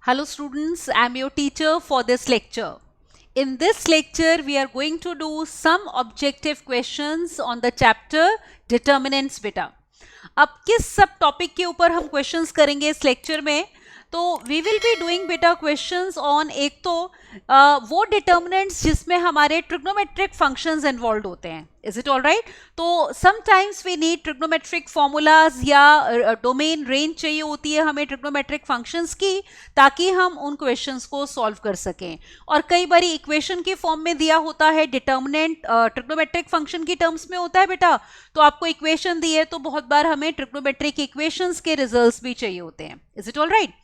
Hello students, I am your teacher for this lecture. In this lecture, we are going to do some objective questions on the chapter determinants beta. अब किस सब topic के ऊपर हम questions करेंगे इस lecture में? तो वी विल बी डूइंग बेटा क्वेश्चंस ऑन एक तो वो डिटर्मिनेंट्स जिसमें हमारे ट्रिग्नोमेट्रिक फंक्शंस इन्वॉल्व होते हैं. Is it all right? तो sometimes we need trigonometric formulas या डोमेन रेंज चाहिए होती है हमें ट्रिग्नोमेट्रिक फंक्शंस की, ताकि हम उन क्वेश्चंस को सॉल्व कर सकें. और कई बार इक्वेशन के फॉर्म में दिया होता है, डिटर्मिनेंट ट्रिग्नोमेट्रिक फंक्शन की टर्म्स में होता है बेटा. तो आपको इक्वेशन दी है तो बहुत बार हमें ट्रिग्नोमेट्रिक इक्वेशंस के रिजल्ट्स भी चाहिए होते हैं. Is it all right?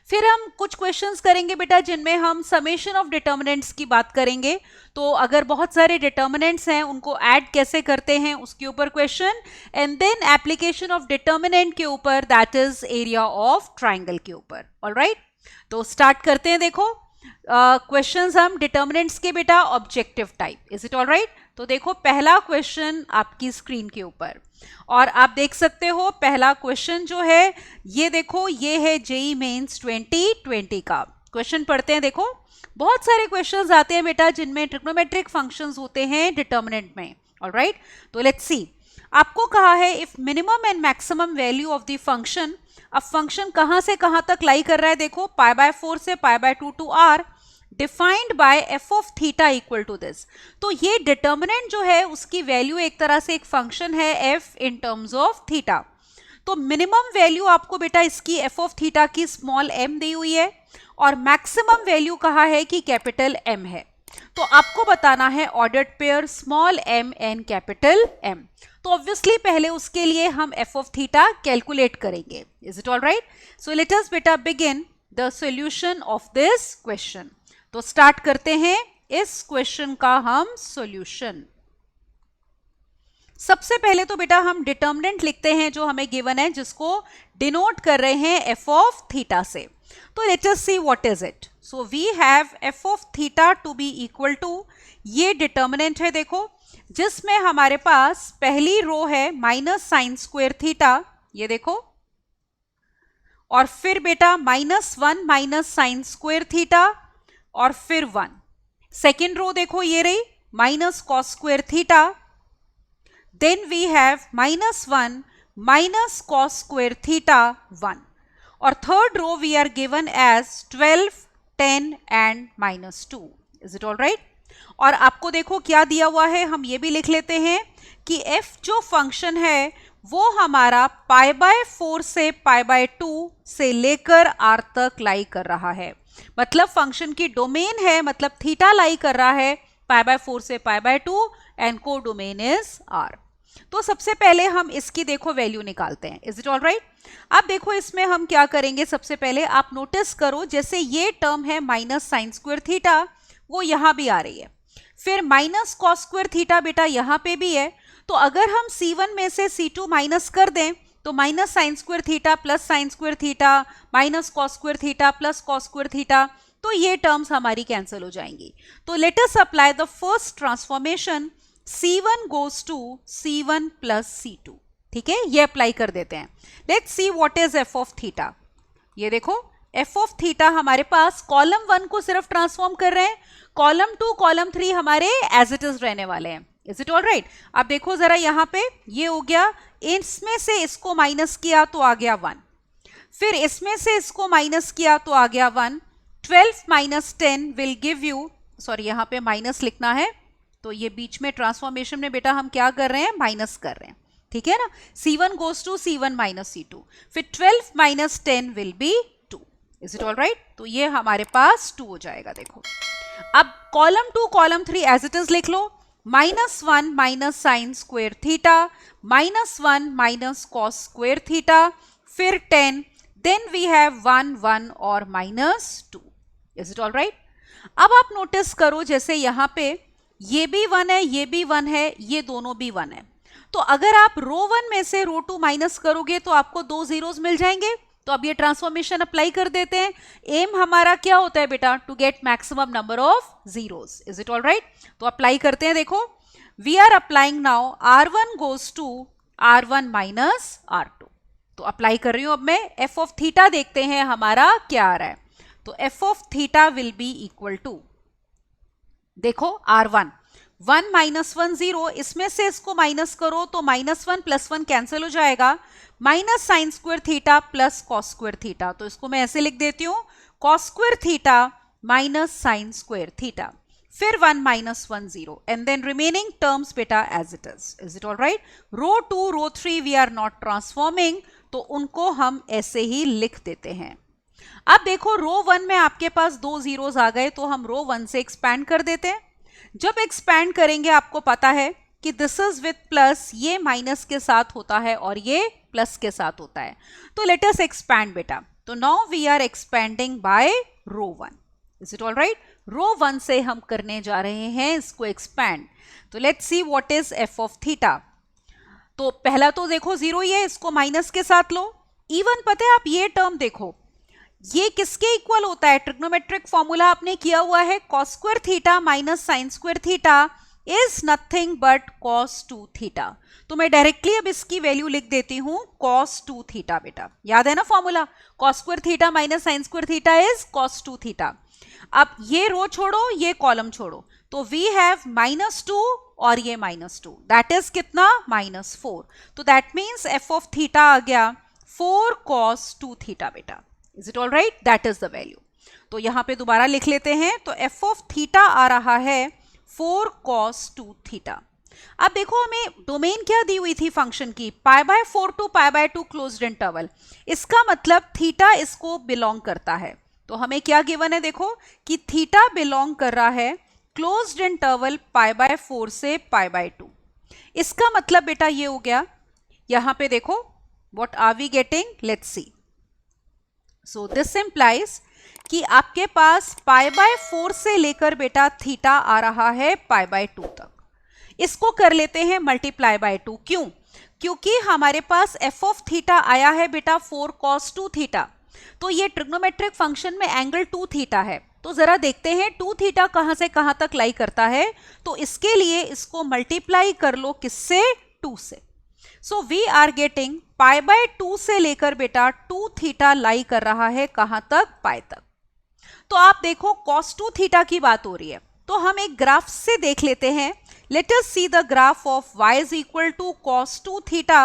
फिर हम कुछ क्वेश्चंस करेंगे बेटा जिनमें हम समेशन ऑफ डिटर्मिनेंट्स की बात करेंगे. तो अगर बहुत सारे डिटर्मिनेंट्स हैं उनको ऐड कैसे करते हैं उसके ऊपर question, and then application of determinant के ऊपर, that is area of triangle के ऊपर. ऑल राइट, तो स्टार्ट करते हैं. देखो क्वेश्चंस हम डिटर्मिनेंट्स के बेटा objective type. Is it all right? तो देखो पहला क्वेश्चन आपकी स्क्रीन के ऊपर, और आप देख सकते हो पहला क्वेश्चन जो है ये देखो, ये है जेईई मेंस 2020 का क्वेश्चन. पढ़ते हैं. देखो बहुत सारे क्वेश्चंस आते हैं बेटा जिनमें ट्रिग्नोमेट्रिक फंक्शंस होते हैं डिटर्मिनेंट में. ऑल राइट, तो लेट्स सी. आपको कहा है if minimum and maximum value of the function. अब फंक्शन कहां से कहां तक लाई कर रहा है? देखो π/4 से π/2 to r defined by F of theta equal to this. तो ये डिटर्मिनेंट जो है उसकी वैल्यू एक तरह से एक फंक्शन है F in terms of theta. तो मिनिमम वैल्यू आपको बेटा इसकी एफ ऑफ थीटा की स्मॉल m दी हुई है, और मैक्सिमम वैल्यू कहा है कि कैपिटल M है. तो आपको बताना है ordered pair small m and capital M. तो ऑब्वियसली पहले उसके लिए हम एफ ऑफ थीटा कैलकुलेट करेंगे. Is it all right? So let us बेटा begin the solution of this question. तो स्टार्ट करते हैं इस क्वेश्चन का हम सॉल्यूशन. सबसे पहले तो बेटा हम डिटर्मिनेंट लिखते हैं जो हमें गिवन है, जिसको डिनोट कर रहे हैं एफ ऑफ थीटा से. तो late us see what is it. So we have F of theta to be equal to, ये डिटर्मिनेंट है देखो, जिसमें हमारे पास पहली रो है माइनस साइन स्क्वायर थीटा, ये देखो, और फिर बेटा -1 माइनस साइन स्क्वायर थीटा, और फिर 1. सेकेंड रो देखो ये रही minus cos square theta. Then we have -1 minus cos square theta 1. और third row we are given as 12, 10 and -2. Is it all right? और आपको देखो क्या दिया हुआ है, हम ये भी लिख लेते हैं कि f जो फंक्शन है वो हमारा π/4 से π/2 से लेकर r तक लाई कर रहा है. मतलब फंक्शन की डोमेन है, मतलब थीटा लाई कर रहा है π/4 से π/2 एंड को डोमेन इज r. तो सबसे पहले हम इसकी देखो वैल्यू निकालते हैं. Is it all right? अब देखो इसमें हम क्या करेंगे, सबसे पहले आप नोटिस करो जैसे ये टर्म है माइनस साइन स्क्वायर थीटा, वो यहां भी आ रही है. फिर माइनस कॉस स्क्वायर थीटा बेटा यहां पे भी है. तो अगर हम c1 में से c2 माइनस कर दें तो minus sine square theta plus sine square theta minus cos square theta plus cos square theta, तो ये टर्म्स हमारी कैंसिल हो जाएंगी. तो late us apply the first transformation, c1 goes to c1 plus c2. ठीक है, ये अप्लाई कर देते हैं. Let's see what is F of theta. ये देखो एफ ऑफ थीटा हमारे पास कॉलम 1 को सिर्फ ट्रांसफॉर्म कर रहे हैं, कॉलम 2 कॉलम 3 हमारे एज इट इज रहने वाले हैं. Is it all right? अब देखो जरा यहाँ पे ये हो गया, इसमें से इसको माइनस किया तो आ गया 1, फिर इसमें से इसको माइनस किया तो आ गया 1. 12 माइनस 10 विल गिव यू, सॉरी यहाँ पे माइनस लिखना है, तो ये बीच में ट्रांसफॉर्मेशन में बेटा हम क्या कर रहे हैं, माइनस कर रहे हैं. ठीक है ना? c1 goes to c1 minus c2, फिर 12 माइनस 10 will be 2. Is it all right? तो ये हमारे पास 2 हो जाएगा. देखो अब column 2 column 3 as it is लिख लो, -1 minus sine square theta, -1 minus cos square theta, फिर 10, देन वी हैव 1 1 और -2. Is it all right? अब आप नोटिस करो जैसे यहाँ पे ये भी 1 है, ये भी 1 है, ये दोनों भी 1 है. तो अगर आप रो 1 में से रो 2 माइनस करोगे तो आपको 2 जीरोस मिल जाएंगे. तो अब ये ट्रांसफॉर्मेशन अप्लाई कर देते हैं. एम हमारा क्या होता है बेटा, to get maximum number of zeros. Is it all right? तो अप्लाई करते हैं. देखो we are applying now r1 goes to r1 minus r2. तो अप्लाई कर रही हूं. अब मैं एफ ऑफ थीटा देखते हैं हमारा क्या आ रहा है. तो F of theta will be equal to, देखो R1 1 माइनस 1 0, इसमें से इसको माइनस करो तो -1 + 1 कैंसिल हो जाएगा, minus sine square theta plus cos square theta. तो इसको मैं ऐसे लिख देती हूँ, cos square theta minus sine square theta, फिर 1 minus 1 0, and then remaining terms बेटा as it is it all right? Right 2 row 3 we are not transforming, तो उनको हम ऐसे ही लिख देते हैं। अब देखो रो 1 में आपके पास 2 जीरोस आ गए, तो हम रो 1 से एक्सपैंड कर देते हैं। जब एक्सपैंड करेंगे आपको पता है कि दिस इज विथ प्लस, ये माइनस के साथ होता है और ये प्लस के साथ होता है। तो लेट अस एक्सपैंड बेटा। तो now we are expanding by row 1, is it all right? Row 1 से हम करने जा रहे हैं इसको एक्सपैंड। तो let's see what is F of theta. तो पहला तो देखो जीरो ही है, इसको माइनस के साथ लो। इवन पता है आप ये टर्म देखो, ये किसके इक्वल होता है? ट्रिग्नोमेट्रिक फॉर्मूला आपने किया हुआ है, cos square theta minus sine square theta is nothing but cos 2 theta. तो मैं डायरेक्टली अब इसकी वैल्यू लिख देती हूं कॉस 2 थीटा बेटा, याद है ना formula? Cos square theta minus sine square theta is cos 2 theta. अब ये रो छोड़ो, ये कॉलम छोड़ो, तो वी हैव -2 और ये -2, दैट इज कितना? -4। तो that means F of theta आ गया 4 cos 2 थीटा बेटा। Is it all right? That is the value. तो यहां पे दोबारा लिख लेते हैं, तो एफ ऑफ थीटा आ रहा है 4 cos 2 थीटा। अब देखो हमें डोमेन क्या दी हुई थी फंक्शन की, π/4 टू π/2 क्लोज्ड इंटरवल। इसका मतलब थीटा इसको बिलोंग करता है। तो हमें क्या गिवन है देखो कि थीटा बिलोंग कर रहा है क्लोज्ड इंटरवल π/4 से π/2। इसका मतलब बेटा ये हो गया, यहां पे देखो what are we getting, let's see. So this implies कि आपके पास π/4 से लेकर बेटा थीटा आ रहा है π/2 तक। इसको कर लेते हैं मल्टीप्लाई बाय 2। क्यों? क्योंकि हमारे पास एफ ऑफ थीटा आया है बेटा 4 cos 2 थीटा। तो ये ट्रिग्नोमेट्रिक फंक्शन में एंगल 2 थीटा है। तो जरा देखते हैं 2 थीटा कहां से कहां तक लाई करता है। तो इसके लिए इसको मल्टीप्लाई कर लो किससे? 2 से। सो वी आर गेटिंग π/2 से लेकर बेटा 2 थीटा लाई कर रहा है कहां तक? पाई तक। तो आप देखो cos 2 थीटा की बात हो रही है, तो हम एक ग्राफ से देख लेते हैं। Let us see the graph of y is equal to cos 2 theta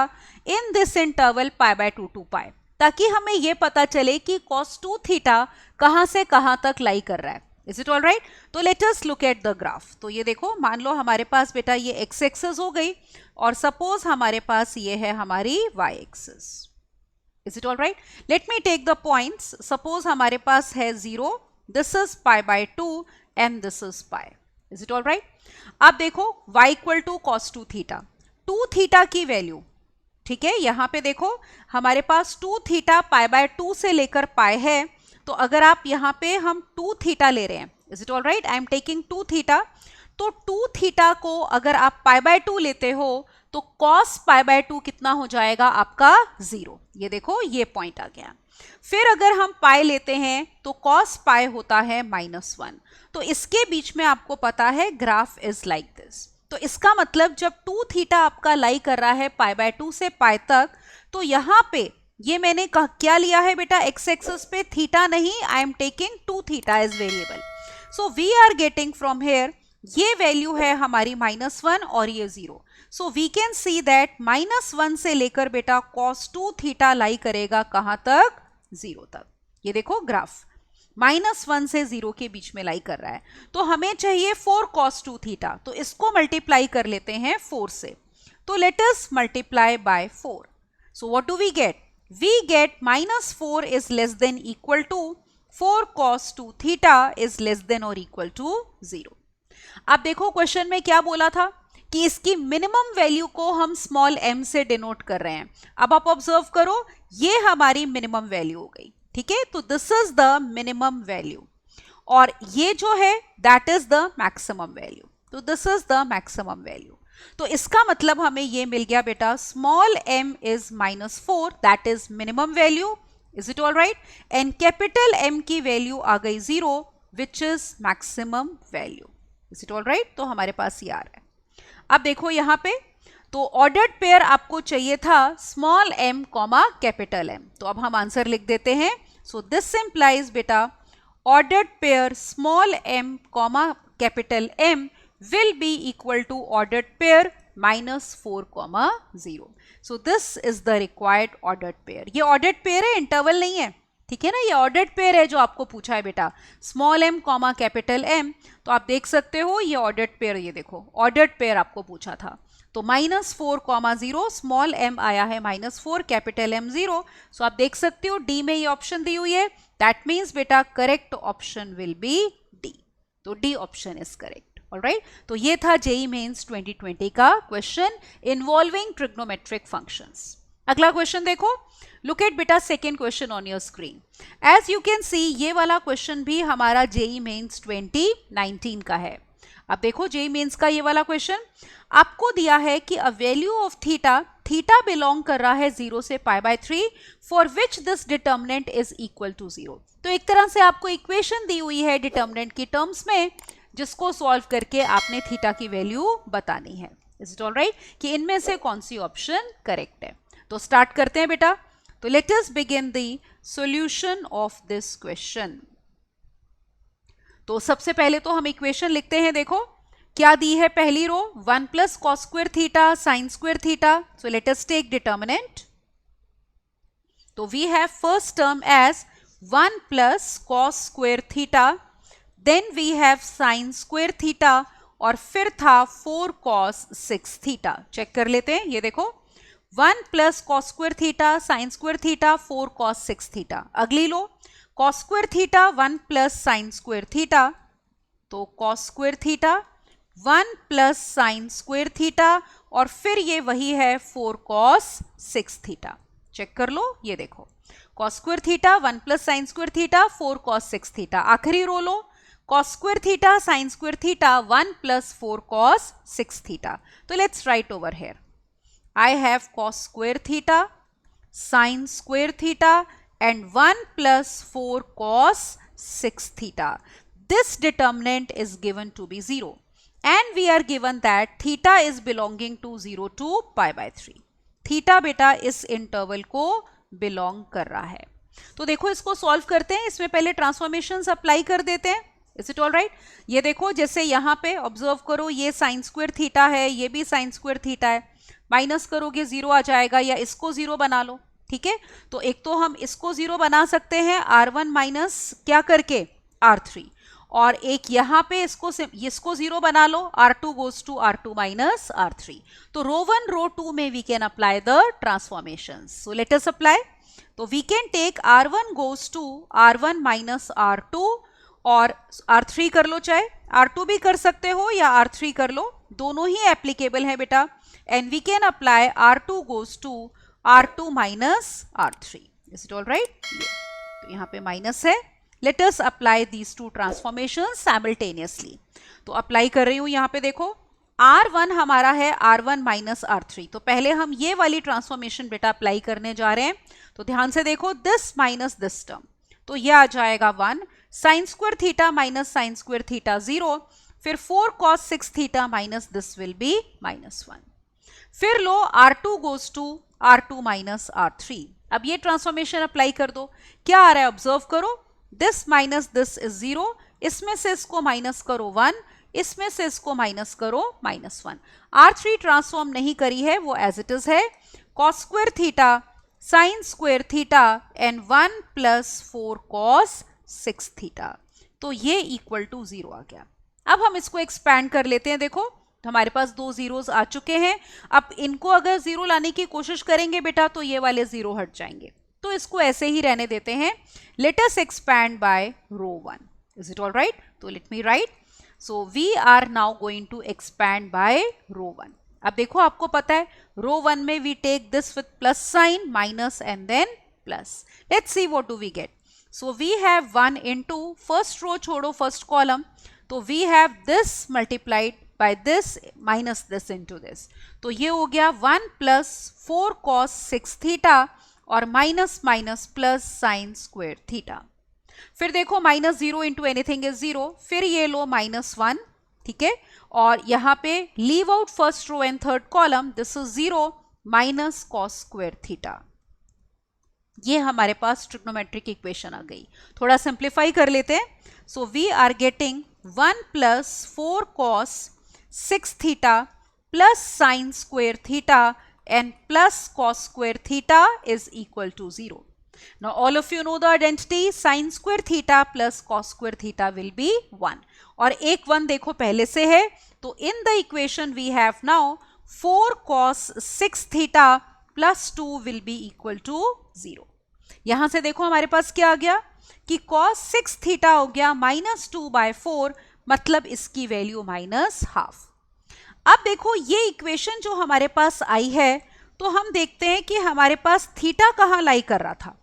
in this interval π/2 to pi, ताकि हमें यह पता चले कि cos 2 थीटा कहां से कहां तक लाई कर रहा है। Is it all right? तो late us look at the graph. तो ये देखो, मान लो हमारे पास बेटा ये एक्स एक्सिस हो गई और सपोज हमारे पास ये है हमारी Y axis. Is it all right? Let me take the points. Suppose हमारे पास है 0, this is π/2 and this is pi. Is it all right? अब देखो y equal to cos 2 theta, 2 theta की वैल्यू, ठीक है, यहां पे देखो हमारे पास 2 थीटा π/2 से लेकर पाई है। तो अगर आप यहां पे हम 2 थीटा ले रहे हैं, is it all right? I am taking 2 theta. तो 2 थीटा को अगर आप π/2 लेते हो तो cos π/2 कितना हो जाएगा आपका? 0। ये देखो ये पॉइंट आ गया। फिर अगर हम पाई लेते हैं तो cos पाई होता है -1। तो इसके बीच में आपको पता है ग्राफ इज लाइक दिस। तो इसका मतलब जब 2 थीटा आपका लाई कर रहा है π/2 से पाई तक, तो यहां पे ये मैंने क्या लिया है बेटा? एक्स एक्सिस पे थीटा नहीं, I am taking 2 theta as variable. So we are getting from here, ये वैल्यू है हमारी -1 और ये 0। So we can see that -1 से लेकर बेटा cos 2 थीटा लाई करेगा कहां तक? 0 तक। ये देखो ग्राफ -1 से 0 के बीच में लाई कर रहा है। तो हमें चाहिए 4 cos 2 थीटा, तो इसको मल्टीप्लाई कर लेते हैं 4 से। तो let us multiply by 4। So what do we get? We get -4 is less than equal to 4 cos 2 theta is less than or equal to 0। अब देखो क्वेश्चन में क्या बोला था कि इसकी मिनिमम वैल्यू को हम स्मॉल m से डिनोट कर रहे हैं। अब आप ऑब्जर्व करो, ये हमारी मिनिमम वैल्यू हो गई, ठीक है? तो this is the minimum value और ये जो है that is the maximum value. तो this is the maximum value. तो इसका मतलब हमें ये मिल गया बेटा small m is -4, that is minimum value. Is it all right? And capital M की वैल्यू आ गई 0 which is maximum value. Is it all right? तो हमारे पास ये आ रहा है। अब देखो यहाँ पे, तो ऑर्डर्ड पेयर आपको चाहिए था small m comma capital M। तो अब हम आंसर लिख देते हैं। सो दिस इंप्लाइज बेटा ordered pair small m comma capital M will be equal to ordered pair minus 4 comma 0. So this is the required ordered pair. ये ordered pair है, interval नहीं है, ठीक है ना. ये ऑर्डर्ड पेयर है जो आपको पूछा है बेटा, small m comma capital M. तो आप देख सकते हो ये ऑर्डर्ड पेयर, ये देखो ऑर्डर्ड पेयर आपको पूछा था. तो -4 कॉमा 0, स्मॉल m आया है -4, कैपिटल M 0. सो आप देख सकते हो डी में ये ऑप्शन दी हुई है. दैट मीन्स बेटा correct option will be D. तो D option is correct. Alright, तो ये था जेईई मेंस 2020 का क्वेश्चन इन्वॉल्विंग ट्रिग्नोमेट्रिक फंक्शंस. अगला क्वेश्चन देखो. लुक एट बेटा second question on your screen. As you can see ये वाला क्वेश्चन भी हमारा जेईई मेंस 2019 का है. अब देखो जेईई मेंस का ये वाला क्वेश्चन आपको दिया है कि a value of theta, theta belong कर रहा है 0 से π/3 for which this determinant is equal to 0. तो एक तरह से आपको इक्वेशन दी हुई है डिटर्मिनेंट की टर्म्स में, जिसको सॉल्व करके आपने थीटा की वैल्यू बतानी है. इज इट ऑलराइट कि इनमें से कौन सी ऑप्शन करेक्ट है. तो स्टार्ट करते हैं बेटा. तो let us begin the solution of this question. तो सबसे पहले तो हम इक्वेशन लिखते हैं. देखो क्या दी है पहली row, 1 plus cos square theta sine square theta. So let us take determinant. तो we have first term as 1 plus cos square theta, then we have sine square theta और फिर था 4 कॉस 6 थीटा. चेक कर लेते हैं. ये देखो 1 plus cos square theta sine square theta 4 cos 6 theta. अगली लो cos square theta 1 plus sine square theta. तो cos square theta 1 plus sine square theta और फिर ये वही है 4 कॉस 6 थीटा. चेक कर लो. ये देखो cos square theta 1 plus sine square theta 4 cos 6 theta. आखिरी रो लो cos square theta sin square theta 1 plus 4 cos 6 theta. So let's write over here. I have cos square theta, sin square theta and 1 plus 4 cos 6 theta. This determinant is given to be 0 and we are given that theta is belonging to 0 to π/3. Theta बेटा इस interval को belong कर रहा है. तो देखो इसको solve करते हैं. इसमें पहले ट्रांसफॉर्मेशंस अप्लाई कर देते हैं. Is it all right. ये देखो जैसे यहाँ पे ऑब्जर्व करो, ये साइन स्क्वायर थीटा है, ये भी साइन स्क्वायर थीटा है. माइनस करोगे 0 आ जाएगा, या इसको 0 बना लो. ठीक है, तो एक तो हम इसको 0 बना सकते हैं R1 माइनस क्या करके R3, और एक यहाँ पे इसको 0 बना लो, R2 goes to R2 minus R3. तो रो 1 रो 2 में we can apply the transformation. So let us apply. तो we can take R1 goes to R1 minus R2 और R3 कर लो, चाहे R2 भी कर सकते हो या R3 कर लो, दोनों ही एप्लीकेबल है बेटा. And we can apply R2 goes to R2 minus R3. Is it all right. तो यहाँ पे माइनस है. Let us apply these two transformation simultaneously. तो अप्लाई कर रही हूँ. यहाँ पे देखो R1 हमारा है R1 माइनस R3. तो पहले हम ये वाली ट्रांसफॉर्मेशन बेटा अप्लाई करने जा रहे हैं. तो ध्यान से देखो दिस माइनस दिस टर्म, तो ये आ जाएगा 1 sign square theta minus sine square theta 0, फिर 4 cos 6 theta minus this will be -1. फिर लो R2 goes to R2 minus R3. अब ये ट्रांसफॉर्मेशन अप्लाई कर दो. क्या आ रहा है ऑब्जर्व करो, दिस माइनस दिस इज 0, इसमें से इसको माइनस करो 1, इसमें से इसको माइनस करो -1. R3 ट्रांसफॉर्म नहीं करी है, वो एज इट इज है. Cos square theta sine square theta and 1 plus 4 cos 6 theta. तो ये इक्वल टू 0 आ गया. अब हम इसको एक्सपैंड कर लेते हैं. देखो तो हमारे पास 2 जीरोस आ चुके हैं. अब इनको अगर 0 लाने की कोशिश करेंगे बेटा तो ये वाले 0 हट जाएंगे. तो इसको ऐसे ही रहने देते हैं. Let us expand by row 1. Is it all right. तो let me write. So we are now going to expand by row 1. अब देखो आपको पता है रो 1 में we take this with plus sign minus and then plus. Let's see what do we get. So we have 1 into first row छोड़ो first column, तो we have this multiplied by this minus this into this. तो ये हो गया 1 plus 4 cos 6 theta और minus minus plus sine square theta. फिर देखो -0 into anything is 0. फिर ये लो -1. ठीक है, और यहाँ पे leave out first row and third column, this is 0 minus cos square theta. ये हमारे पास ट्रिग्नोमेट्रिक इक्वेशन आ गई. थोड़ा सिंप्लीफाई कर लेते हैं. So we are getting 1 plus 4 cos 6 theta plus sin square theta and plus cos square theta is equal to 0. Now all of you know the identity, sin square theta plus cos square theta will be 1. और एक 1 देखो पहले से है, तो in the equation we have now 4 cos 6 theta plus 2 will be equal to 0. यहां से देखो हमारे पास क्या आ गया कि cos 6 थीटा हो गया -2/4, मतलब इसकी वैल्यू -12. अब देखो ये इक्वेशन जो हमारे पास आई है, तो हम देखते हैं कि हमारे पास थीटा कहां लाई कर रहा था.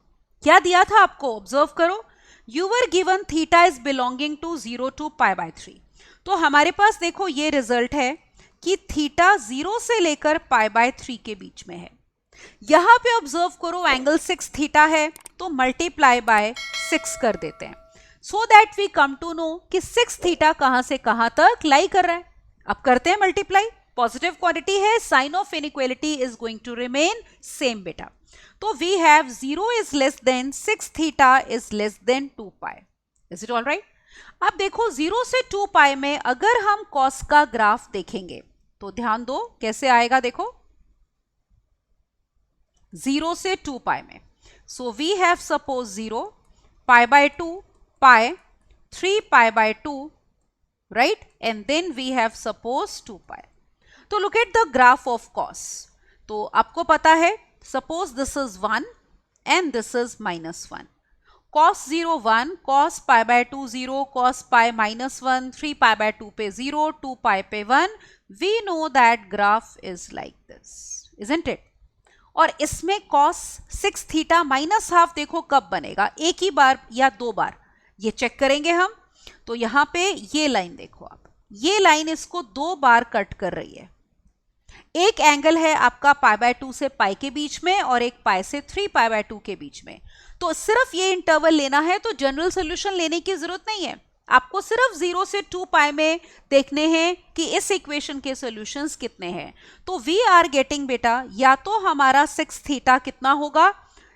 क्या दिया था आपको, ऑब्जर्व करो. You were given theta is belonging to 0 to π/3. तो हमारे पास देखो ये रिजल्ट है कि थीटा 0 से लेकर π/3 के बीच में है. यहां पे ऑब्जर्व करो एंगल 6 थीटा है, तो मल्टीप्लाई बाय 6 कर देते हैं, so that we come to know कि 6 थीटा कहां से कहां तक लाई कर रहा है. अब करते हैं मल्टीप्लाई. पॉजिटिव क्वांटिटी है, sign of inequality is going to remain same बेटा. तो we have 0 is less than 6 theta is less than 2π. Is it all right. अब देखो 0 से 2π में अगर हम कॉस का ग्राफ देखेंगे तो ध्यान दो कैसे आएगा. देखो 0 से 2π में, सो we have suppose 0 π/2 π 3π/2, right, and then we have suppose 2π. तो look at the graph of cos. तो आपको पता है, suppose this is 1 and this is -1. cos 0 1, cos π/2 0, cos π -1, 3π/2 पे 0, 2π पे 1. We know that graph is like this, isn't it? और इसमें cos 6 theta -12 देखो कब बनेगा, एक ही बार या दो बार, ये चेक करेंगे हम. तो यहां पे ये लाइन देखो आप, ये लाइन इसको दो बार कट कर रही है. एक एंगल है आपका π/2 से π के बीच में और एक π से 3π/2 के बीच में. तो सिर्फ ये इंटरवल लेना है, तो जनरल सॉल्यूशन लेने की जरूरत नहीं है. आपको सिर्फ 0 से 2π में देखने हैं कि इस इक्वेशन के सॉल्यूशंस कितने हैं. तो वी आर गेटिंग बेटा, या तो हमारा 6 थीटा कितना होगा,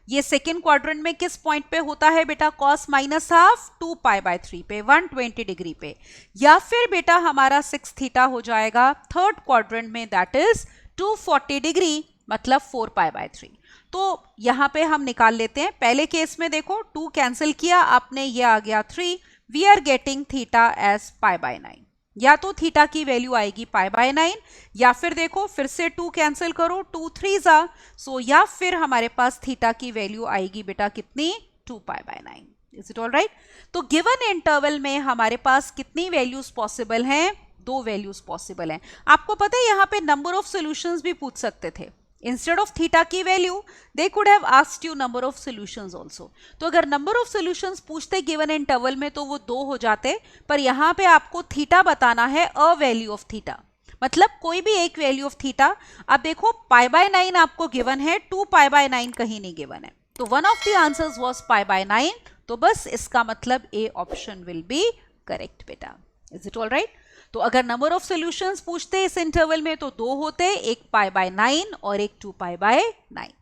ये सेकेंड क्वाड्रेंट में किस पॉइंट पे होता है बेटा, cos -12 2π/3 पे 120 डिग्री पे, या फिर बेटा हमारा 6 थीटा हो जाएगा थर्ड क्वाड्रेंट में, दैट इज 240 डिग्री, मतलब 4π/3. तो यहां पे हम निकाल लेते हैं. पहले केस में देखो 2 कैंसिल किया आपने, ये आ गया 3. We are getting theta as π/9. या तो थीटा की वैल्यू आएगी π/9, या फिर देखो फिर से 2 कैंसिल करो, 2 3 जा, सो या फिर हमारे पास थीटा की वैल्यू आएगी बेटा कितनी, 2π/9. Is it all right. तो गिवन इंटरवल में हमारे पास कितनी वैल्यूज पॉसिबल हैं, 2 वैल्यूज पॉसिबल हैं. आपको पता है यहाँ पे नंबर ऑफ सॉल्यूशंस भी पूछ सकते थे. इंस्टेड ऑफ थीटा की value they could have asked you number of solutions also. तो अगर नंबर ऑफ सॉल्यूशंस पूछते गिवन इंटरवल में तो वो 2 हो जाते, पर यहाँ पे आपको थीटा बताना है, अ वैल्यू ऑफ थीटा, मतलब कोई भी एक वैल्यू ऑफ थीटा. अब देखो π/9 आपको गिवन है, 2π/9 कहीं नहीं गिवन है, तो one of the answers was π/9. तो बस इसका मतलब A option will be correct बेटा. Is it all right. तो अगर नंबर ऑफ सॉल्यूशंस पूछते इस इंटरवल में तो 2 होते, एक π/9 और एक 2π/9.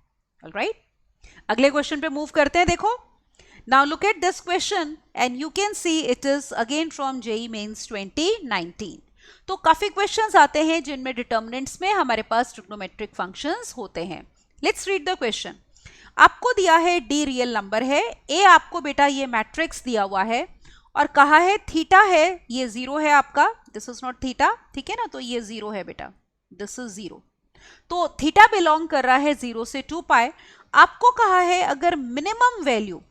ऑलराइट, अगले क्वेश्चन पे मूव करते हैं. देखो now look at this question and you can see it is again from JEE mains 2019. तो काफी क्वेश्चंस आते हैं जिनमें डिटर्मिनेंट्स में हमारे पास ट्रिग्नोमेट्रिक फंक्शंस होते हैं. Let's read the question. आपको दिया है डी रियल नंबर है, ए आपको बेटा ये मैट्रिक्स दिया हुआ है और कहा है थीटा है, ये 0 है आपका, दिस इज नॉट थीटा, ठीक है ना, तो ये 0 है बेटा, दिस इज 0. तो थीटा बिलोंग कर रहा है 0 से 2π. आपको कहा है अगर minimum value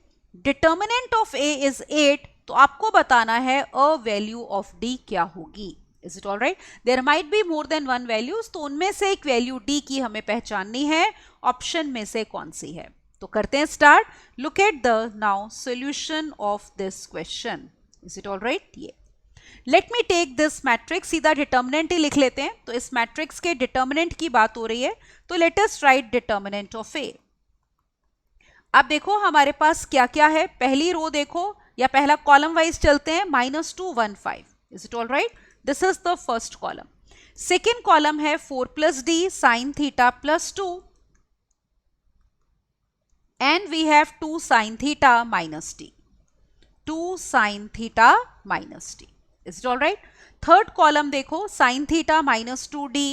determinant of A is 8, तो आपको बताना है अ वैल्यू ऑफ डी क्या होगी. Is it all right. There might be more than one values, तो उनमें से एक वैल्यू डी की हमें पहचाननी है, ऑप्शन में से कौन सी है. तो करते हैं start. Look at the now solution of this question. Is it all right. ये let me take this matrix, सीधा डिटर्मिनेंट ही लिख लेते हैं. तो इस मैट्रिक्स के डिटर्मिनेंट की बात हो रही है, तो late us write determinant of A. अब देखो हमारे पास क्या क्या है, पहली रो देखो या पहला कॉलम वाइज चलते हैं, -2 1 5. Is it all right. This is the first column. Second column है 4 + d sin theta + 2 and we have 2 sin theta minus t. 2 sin theta minus t. Is it all right? Third column देखो, sin theta minus 2d.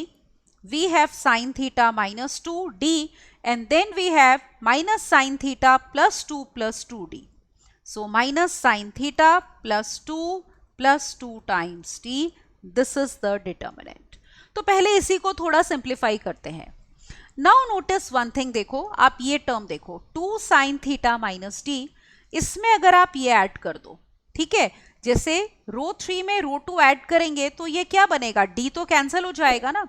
We have sin theta minus 2d and then we have minus sin theta plus 2d. So minus sin theta plus 2 times t. This is the determinant. तो पहले इसी को थोड़ा simplify करते हैं. Now notice one thing, देखो आप ये टर्म देखो 2 sin थीटा माइनस डी, इसमें अगर आप ये ऐड कर दो, ठीक है, जैसे रो 3 में रो 2 ऐड करेंगे तो ये क्या बनेगा, डी तो कैंसिल हो जाएगा ना.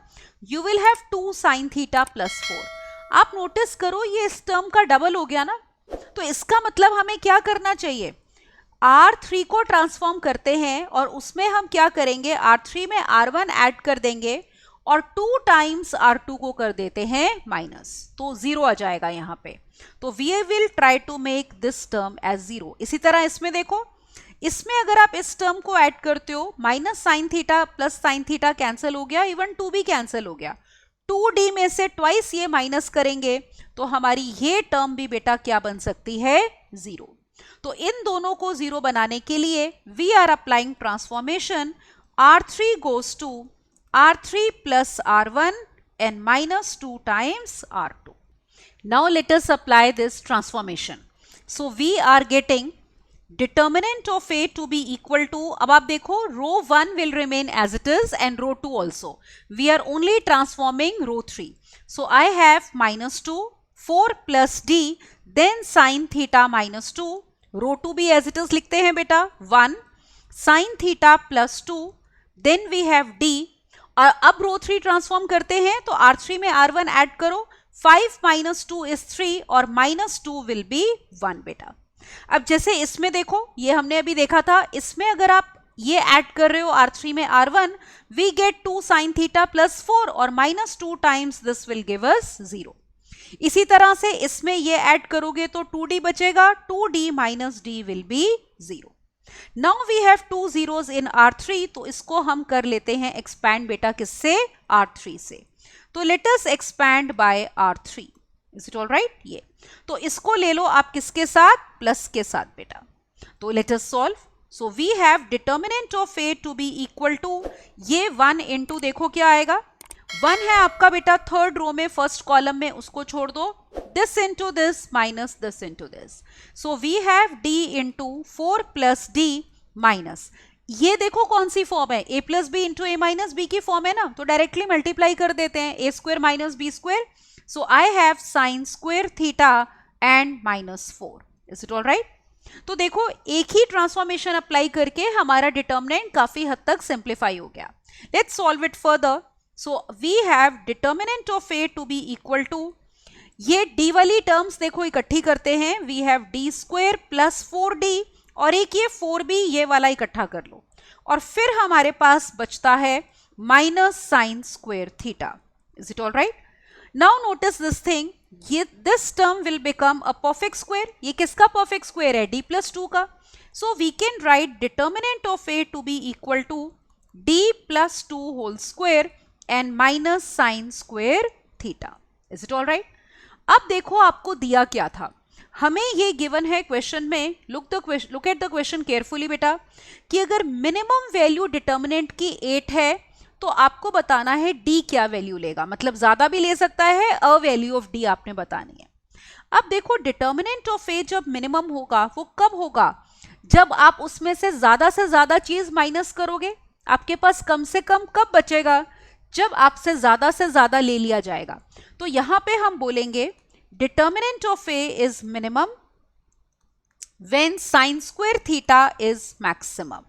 You will have 2 sin theta plus 4. आप नोटिस करो ये इस टर्म का डबल हो गया ना. तो इसका मतलब हमें क्या करना चाहिए, R3 को ट्रांसफॉर्म करते हैं और उसमें हम क्या करेंगे, R3 में R1 ऐड कर देंगे और 2 टाइम्स R2 को कर देते हैं माइनस, तो 0 आ जाएगा यहाँ पे. तो we will try to make this term as 0. इसी तरह इसमें देखो, इसमें अगर आप इस टर्म को ऐड करते हो, minus sine theta plus sine theta cancel हो गया, इवन 2 भी कैंसिल हो गया. 2d में से ट्वाइस ये माइनस करेंगे तो हमारी ये टर्म भी बेटा क्या बन सकती है, 0. तो इन दोनों को 0 बनाने के लिए we are applying transformation. R3 goes to R3 plus R1 and minus 2 times R2. Now let us apply this transformation. So we are getting determinant of A to be equal to, अब आप देखो row 1 will remain as it is and row 2 also. We are only transforming row 3. So I have minus 2, 4 plus D, then sin theta minus 2. row 2 भी as it is लिखते हैं बेटा, 1 sin theta plus 2, then we have D. और अब रो 3 transform करते हैं तो R3 में R1 ऐड करो, 5 minus 2 is 3 और minus 2 will be 1 बेटा. अब जैसे इसमें देखो, ये हमने अभी देखा था, इसमें अगर आप ये ऐड कर रहे हो R3 में R1, we get 2 sin theta plus 4 और minus 2 times this will give us 0. इसी तरह से इसमें ये ऐड करोगे तो 2d बचेगा, 2d minus d will be 0. Now we have 2 zeros in R3, तो इसको हम कर लेते हैं एक्सपैंड बेटा, किससे, R3 से. तो let us expand by R3. Is it all right? ये तो इसको ले लो आप किसके साथ, प्लस के साथ बेटा. तो let us solve. So we have determinant of A to be equal to, ये 1 into देखो क्या आएगा, 1 है आपका बेटा थर्ड रो में फर्स्ट कॉलम में, उसको छोड़ दो, this into this minus this into this. So we have D into 4 plus D minus, ये देखो कौन सी फॉर्म है, a plus b into a minus b की फॉर्म है ना, तो डायरेक्टली मल्टीप्लाई कर देते हैं, a square minus b square. So I have sin square theta and minus 4. Is it all right? तो देखो एक ही ट्रांसफॉर्मेशन अप्लाई करके हमारा डिटर्मिनेंट काफी हद तक सिंप्लीफाई हो गया. Let's solve it further. So we have determinant of A to be equal to, ये d वाली टर्म्स देखो इकट्ठी करते हैं, we have d square plus 4d और एक ये 4b ये वाला इकट्ठा कर लो और फिर हमारे पास बचता है minus sine square theta. Is it all right? Now notice this thing, ये this term will become a perfect square. ये किसका परफेक्ट स्क्वायर है, d plus 2 का. So we can write determinant of A to be equal to d plus 2 whole square and minus sin square theta. Is it all right? अब देखो आपको दिया क्या था, हमें ये गिवन है क्वेश्चन में, look at the question carefully बेटा, कि अगर मिनिमम वैल्यू डिटर्मिनेंट की 8 है तो आपको बताना है d क्या वैल्यू लेगा, मतलब ज्यादा भी ले सकता है, अ वैल्यू ऑफ d आपने बतानी है. अब देखो डिटर्मिनेंट ऑफ A जब मिनिमम होगा वो कब होगा, जब आप उसमें से ज्यादा चीज माइनस करोगे. आपके पास कम से कम कब बचेगा, जब आपसे ज्यादा ले लिया जाएगा. तो यहां पे हम बोलेंगे determinant of A is minimum when sign square theta is maximum.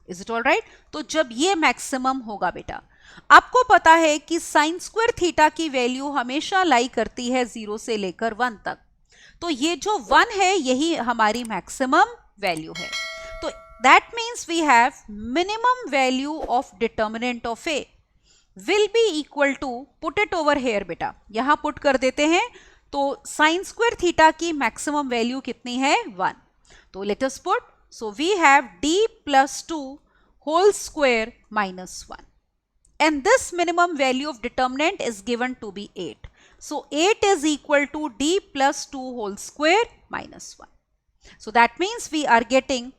Is it all right? तो जब ये मैक्सिमम होगा बेटा, आपको पता है कि साइन स्क्वायर थीटा की वैल्यू हमेशा लाई करती है 0 से लेकर 1 तक. तो ये जो 1 है यही हमारी मैक्सिमम वैल्यू है. तो that means we have minimum value of determinant of A will be equal to, put it over here बेटा, यहां पुट कर देते हैं. तो साइन स्क्वायर थीटा की मैक्सिमम वैल्यू कितनी है, 1. तो late us put, so we have d plus 2 whole square minus 1 and this minimum value of determinant is given to be 8. So 8 is equal to d plus 2 whole square minus 1. So that means we are getting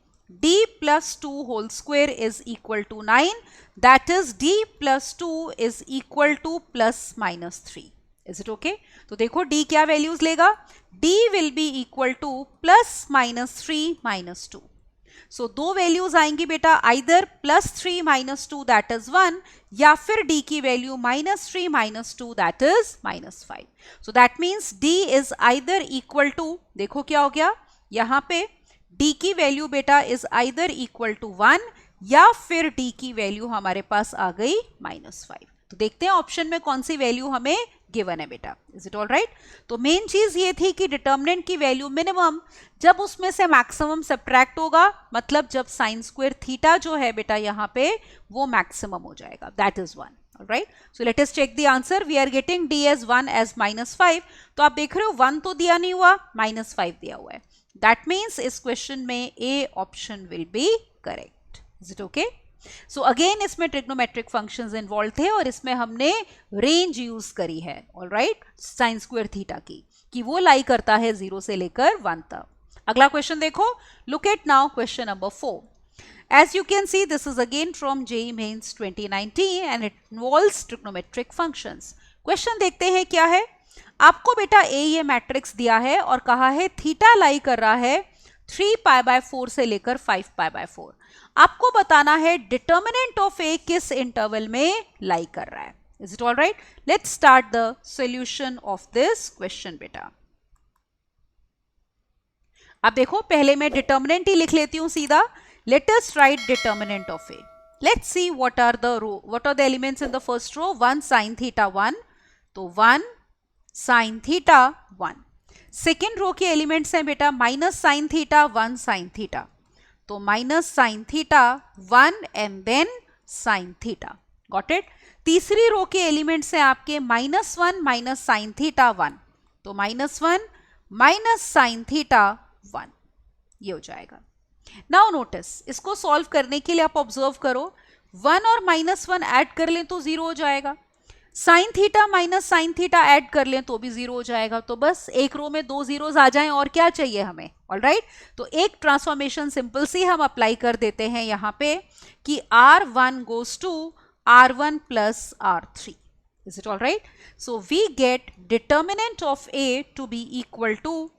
d plus 2 whole square is equal to 9. That is d plus 2 is equal to plus minus 3. Is it okay? तो देखो d क्या values लेगा? d will be equal to plus minus 3 minus 2. So दो values आएंगी बेटा, either plus 3 minus 2 that is 1 या फिर d की वैल्यू minus 3 minus 2 that is minus 5. So that means d is either equal to, देखो क्या हो गया यहां पे, d की वैल्यू बेटा इज आइदर इक्वल टू 1 या फिर d की वैल्यू हमारे पास आ गई माइनस 5. तो देखते हैं ऑप्शन में कौन सी वैल्यू हमें गिवन है बेटा. Is it all right? तो मेन चीज ये थी कि डिटर्मिनेंट की वैल्यू मिनिमम जब उसमें से मैक्सिमम सब्ट्रैक्ट होगा, मतलब जब साइन स्क्वायर थीटा जो है बेटा यहाँ पे वो मैक्सिमम हो जाएगा. That is 1. All right, so let us check the answer. We are getting d as 1 as minus 5. तो आप देख रहे हो 1 तो दिया नहीं हुआ, minus 5 दिया हुआ है. That means इस क्वेश्चन में A option will be correct. Is it okay? So again इसमें ट्रिग्नोमेट्रिक फंक्शंस इन्वॉल्व थे और इसमें हमने रेंज यूज करी है. All right, sign square theta की, कि वो लाई करता है 0 से लेकर 1 तक. अगला क्वेश्चन देखो, look eight now question number 4. As you can see, this is again from JEE Mains 2019 and it involves trigonometric functions. Question देखते हैं क्या है. आपको बेटा ए ये मैट्रिक्स दिया है और कहा है थीटा लाई कर रहा है 3 पाई बाय 4 से लेकर 5 पाई बाय 4. आपको बताना है डिटर्मिनेंट ऑफ ए किस इंटरवल में लाई कर रहा है. Is it all right? Let's start the solution of this question बेटा. अब देखो पहले मैं डिटर्मिनेंट ही लिख लेती हूं सीधा. Let us write determinant of A. Let's see what are the elements in the first row. 1 sin theta 1. तो 1 sin theta 1. सेकेंड रो के एलिमेंट्स हैं बेटा minus sine theta 1 sine theta. तो minus sine theta 1 and then sine theta. Got it? तीसरी row के elements हैं आपके minus 1 minus sine theta 1. तो माइनस 1 माइनस साइन थीटा 1. ये हो जाएगा. नाउ नोटिस, इसको सॉल्व करने के लिए आप ऑब्जर्व करो, 1 और माइनस 1 ऐड कर लें तो 0 हो जाएगा. Sine theta minus sine theta add कर लें तो भी 0 हो जाएगा. तो बस एक रो में 2 जीरोस आ जाएं और क्या चाहिए हमें. ऑल राइट, तो एक ट्रांसफॉर्मेशन सिंपल सी हम अप्लाई कर देते हैं यहाँ पे कि R1 goes to R1 plus R3. Is it all right? So we get determinant of A to be equal to,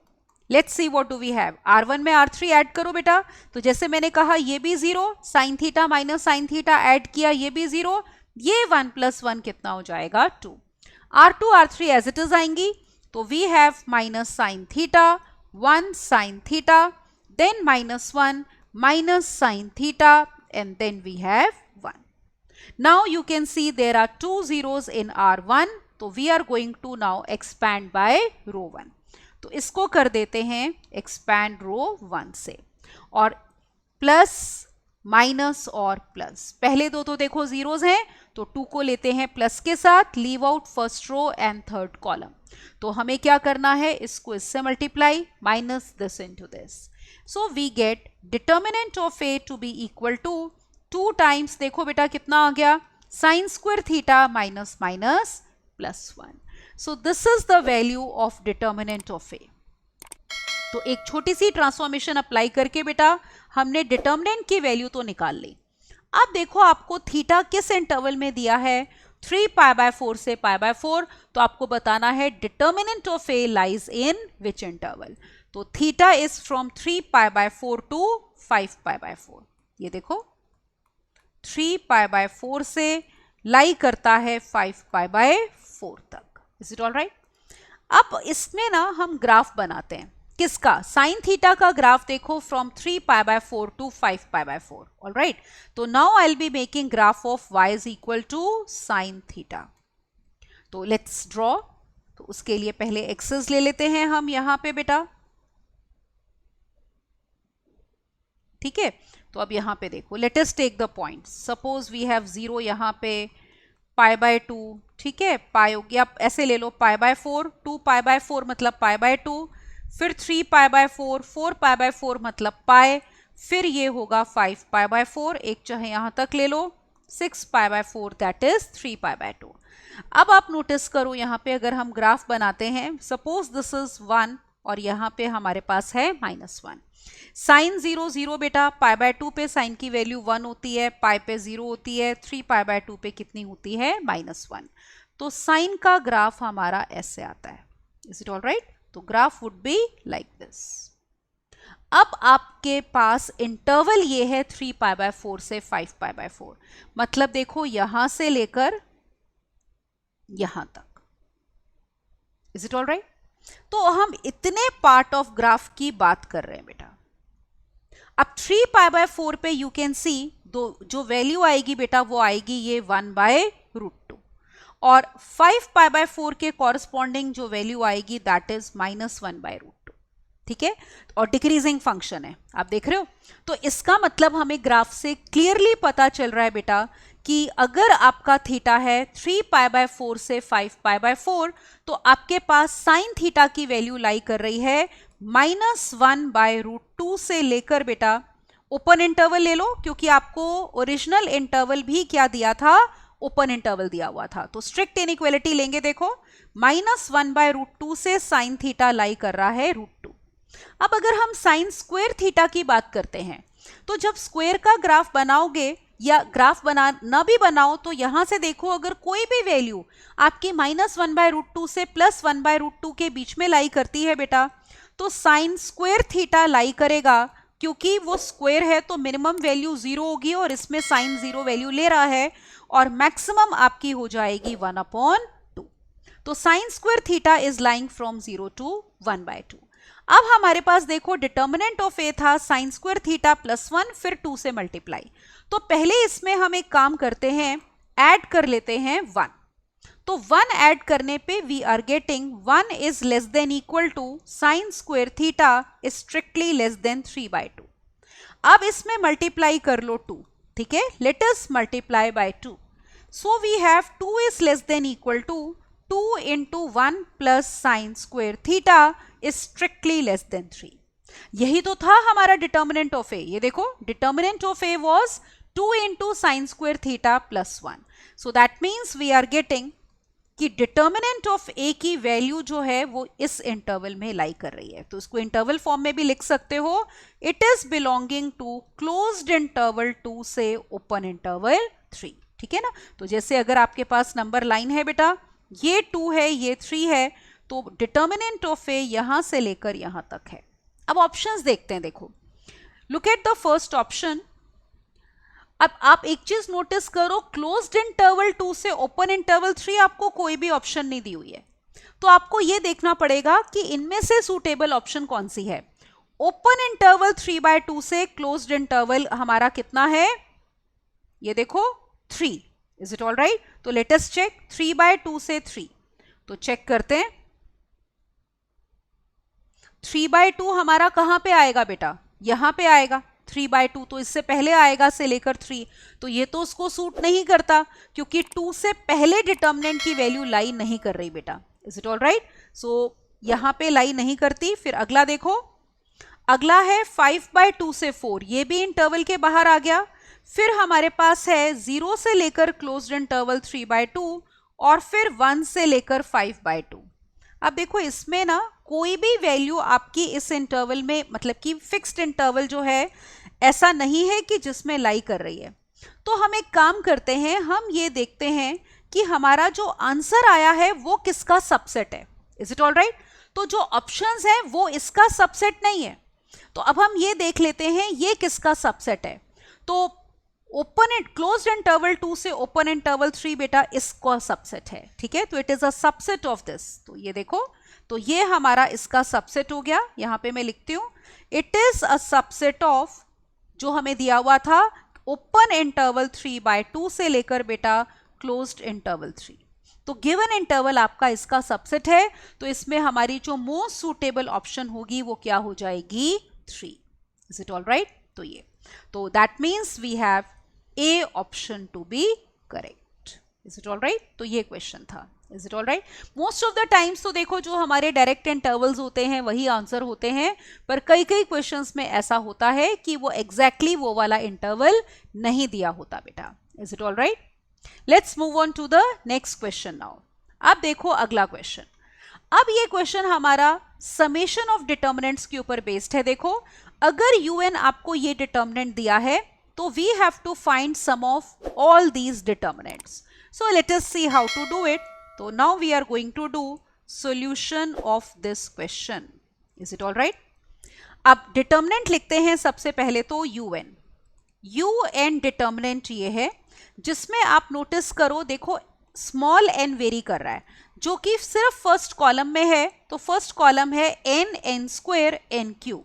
let's see what do we have. R1 में R3 ऐड करो बेटा. तो जैसे मैंने कहा ये भी 0, sine theta minus sine theta add किया ये भी 0, ये 1 प्लस 1 कितना हो जाएगा 2. R2 R3 as it is आएंगी. तो we have minus sine theta 1 sine theta then minus 1 minus sine theta and then we have 1. Now you can see there are 2 zeros in R1. तो we are going to now expand by row 1. तो इसको कर देते हैं expand रो 1 से, और plus minus और plus. पहले दो तो देखो जीरोस हैं, तो 2 को लेते हैं प्लस के साथ, leave out first row and third column. तो हमें क्या करना है, इसको इससे multiply, minus this into this. So we get determinant of A to be equal to 2 times, देखो बेटा कितना आ गया, sine square theta minus minus plus 1. So this is the value of determinant of A. तो एक छोटी सी transformation apply करके बेटा हमने डिटर्मिनेंट की वैल्यू तो निकाल ली. अब देखो आपको थीटा किस इंटरवल में दिया है, 3 पाई बाय 4 से पाई बाय 4. तो आपको बताना है determinant of A lies in which interval. तो theta is from 3 pi by 4 to 5 pi by 4. ये देखो 3 पाई बाय 4 से लाई करता है 5 पाई बाय 4 तक. Is it all right? अब इसमें ना हम ग्राफ बनाते हैं. किसका? साइन थीटा का ग्राफ देखो from 3 pi by 4 to 5 pi by 4. All right, तो now I will be making graph of y is equal to sine theta. तो लेट्स ड्रॉ. तो उसके लिए पहले एक्सेस ले लेते हैं हम यहाँ पे बेटा. ठीक है, तो अब यहाँ पे देखो, let us take the point. Suppose we have 0 यहाँ पे, पाई बाय 2. ठीक है, पाई हो गया, ऐसे ले लो, पाई बाय 4, 2 पाई बाय 4 मतलब पाई बाय 2, फिर 3 पाई बाय 4, 4 पाई बाय 4 मतलब पाई, फिर ये होगा 5 पाई बाय 4. एक चाहे यहाँ तक ले लो, 6 पाई by 4 that is 3 pi bye 2। अब आप नोटिस करो यहाँ पे अगर हम ग्राफ बनाते हैं, सपोज दिस इज 1 और यहाँ पे हमारे पास है -1। साइन 0 0 बेटा, पाई बाय 2 पे साइन की वैल्यू 1 होती है, पाई पे 0 होती है, 3 पाई बाय 2 पे कितनी होती है -1। तो साइन का ग्राफ हमारा ऐसे आता है। Is it all right? तो graph would be like this. अब आपके पास इंटरवल ये है 3 पाई बाय 4 से 5 पाई बाय 4, मतलब देखो यहां से लेकर यहां तक। Is it all right? तो हम इतने पार्ट ऑफ ग्राफ की बात कर रहे हैं बेटा। अब 3 पाई बाय 4 पे यू कैन सी जो वैल्यू आएगी बेटा वो आएगी ये 1 बाय √2, और 5 पाई बाय 4 के कॉरस्पॉन्डिंग जो वैल्यू आएगी दैट इज -1 बाय √2। ठीक है, और डिक्रीजिंग फंक्शन है, आप देख रहे हो। तो इसका मतलब हमें ग्राफ से क्लियरली पता चल रहा है बेटा कि अगर आपका थीटा है 3 पाई बाय 4 से 5 पाई बाय 4, तो आपके पास साइन थीटा की वैल्यू लाई कर रही है -1 बाय √2 से लेकर बेटा ओपन इंटरवल ले लो, क्योंकि आपको ओरिजिनल इंटरवल भी क्या दिया था, ओपन इंटरवल दिया हुआ था। तो स्ट्रिक्ट इनइक्वालिटी लेंगे, देखो -1 बाय √2 से साइन थीटा लाई कर रहा है √2। अब अगर हम साइन स्क्वायर थीटा की बात करते हैं, तो जब स्क्वायर का ग्राफ बनाओगे या ग्राफ ना भी बनाओ, तो यहां से देखो अगर कोई भी वैल्यू आपकी -1 बाय √2 से +1 बाय √2 के बीच में लाई करती है बेटा, तो साइन स्क्वायर थीटा लाई करेगा, क्योंकि वो स्क्वायर है तो मिनिमम वैल्यू 0 होगी और इसमें साइन 0 वैल्यू ले रहा है, और मैक्सिमम आपकी हो जाएगी 1/2। तो sine square theta is lying from 0 to 1/2। अब हमारे पास देखो डिटर्मिनेंट ऑफ ए था साइन स्क्वायर थीटा +1 फिर 2 से मल्टीप्लाई। तो पहले इसमें हम एक काम करते हैं, ऐड कर लेते हैं 1। तो 1 ऐड करने पे we are getting 1 is less than equal to sine square theta is strictly less than 3/2। अब इसमें मल्टीप्लाई कर लो 2, ठीक है, let us multiply by 2। So we have 2 is less than equal to 2 into 1 plus sine square theta is strictly less than 3। यही तो था हमारा डिटर्मिनेंट ऑफ ए। ये देखो determinant of A was 2 into sine square theta plus 1। So that means we are getting कि determinant of A की value जो है वो इस इंटरवल में लाई कर रही है। तो इसको इंटरवल फॉर्म में भी लिख सकते हो, it is belonging to closed interval 2 से ओपन इंटरवल 3। ठीक है ना? तो जैसे अगर आपके पास नंबर लाइन है बेटा, ये 2 है ये 3 है, तो डिटर्मिनेंट ऑफ ए यहां से लेकर यहां तक है। अब ऑप्शंस देखते हैं, देखो look at the first option. अब आप एक चीज नोटिस करो, क्लोज्ड इंटरवल 2 से ओपन इंटरवल 3 आपको कोई भी ऑप्शन नहीं दी हुई है, तो आपको यह देखना पड़ेगा कि इनमें से सूटेबल ऑप्शन कौन सी है। ओपन इंटरवल 3/2 से क्लोज्ड इंटरवल हमारा कितना है, ये देखो 3। Is it all right? तो लेट अस चेक 3/2 से 3, तो चेक करते हैं 3/2 हमारा कहां पे आएगा बेटा, यहां पे आएगा। 3/2 तो इससे पहले आएगा से लेकर 3, तो ये तो उसको सूट नहीं करता क्योंकि 2 से पहले डिटर्मिनेंट की वैल्यू लाई नहीं कर रही बेटा। Is it all right? So यहां पे लाई नहीं करती। फिर अगला देखो, अगला है 5/2 से 4, ये भी इंटरवल के बाहर आ गया। फिर हमारे पास है 0 से लेकर क्लोज्ड इंटरवल 3/2 और फिर 1 से लेकर 5/2। अब देखो इसमें ना कोई भी वैल्यू आपकी इस इंटरवल में, मतलब कि फिक्स्ड इंटरवल जो है ऐसा नहीं है कि जिसमें लाई कर रही है। तो हम एक काम करते हैं, हम ये देखते हैं कि हमारा जो आंसर आया है वो किसका सबसेट है। Is it all right? तो जो ऑप्शंस है वो इसका सबसेट नहीं है। तो अब हम ये देख लेते हैं ये किसका सबसेट है। तो ओपन क्लोज्ड इंटरवल 2 से ओपन इंटरवल 3 बेटा इसका सबसेट है। ठीक है, तो it is a subset of this. तो ये देखो, तो ये हमारा इसका सबसेट हो गया। यहां पे मैं लिखती हूं it is a subset of जो हमें दिया हुआ था ओपन इंटरवल 3/2 से लेकर बेटा क्लोज्ड इंटरवल 3। तो गिवन इंटरवल आपका इसका सबसेट है, तो इसमें हमारी जो मोस्ट सूटेबल ऑप्शन होगी वो क्या हो जाएगी, 3। Is it all right? तो ये, तो that means we have A option to be correct. Is it all right? तो ये क्वेश्चन था। Is it all right? Most of the times तो देखो जो हमारे डायरेक्ट इंटरवल्स होते हैं वही आंसर होते हैं, पर कई कई क्वेश्चंस में ऐसा होता है कि वो एग्जैक्टली वो वाला इंटरवल नहीं दिया होता बेटा। Is it all right? Let's move on to the next question now. अब देखो अगला क्वेश्चन. अब ये क्वेश्चन हमारा समेशन ऑफ डिटर्मिनेंट्स के ऊपर बेस्ड है. देखो अगर un आपको ये डिटर्मिनेंट दिया है तो we have to find sum of all these determinants. So let us see how to do it. तो now we are going to do solution of this question. Is it all right? अब determinant लिखते हैं सबसे पहले तो un determinant ये है जिसमें आप नोटिस करो, देखो स्मॉल n वेरी कर रहा है जो कि सिर्फ फर्स्ट कॉलम में है. तो फर्स्ट कॉलम है n स्क्वायर n क्यूब.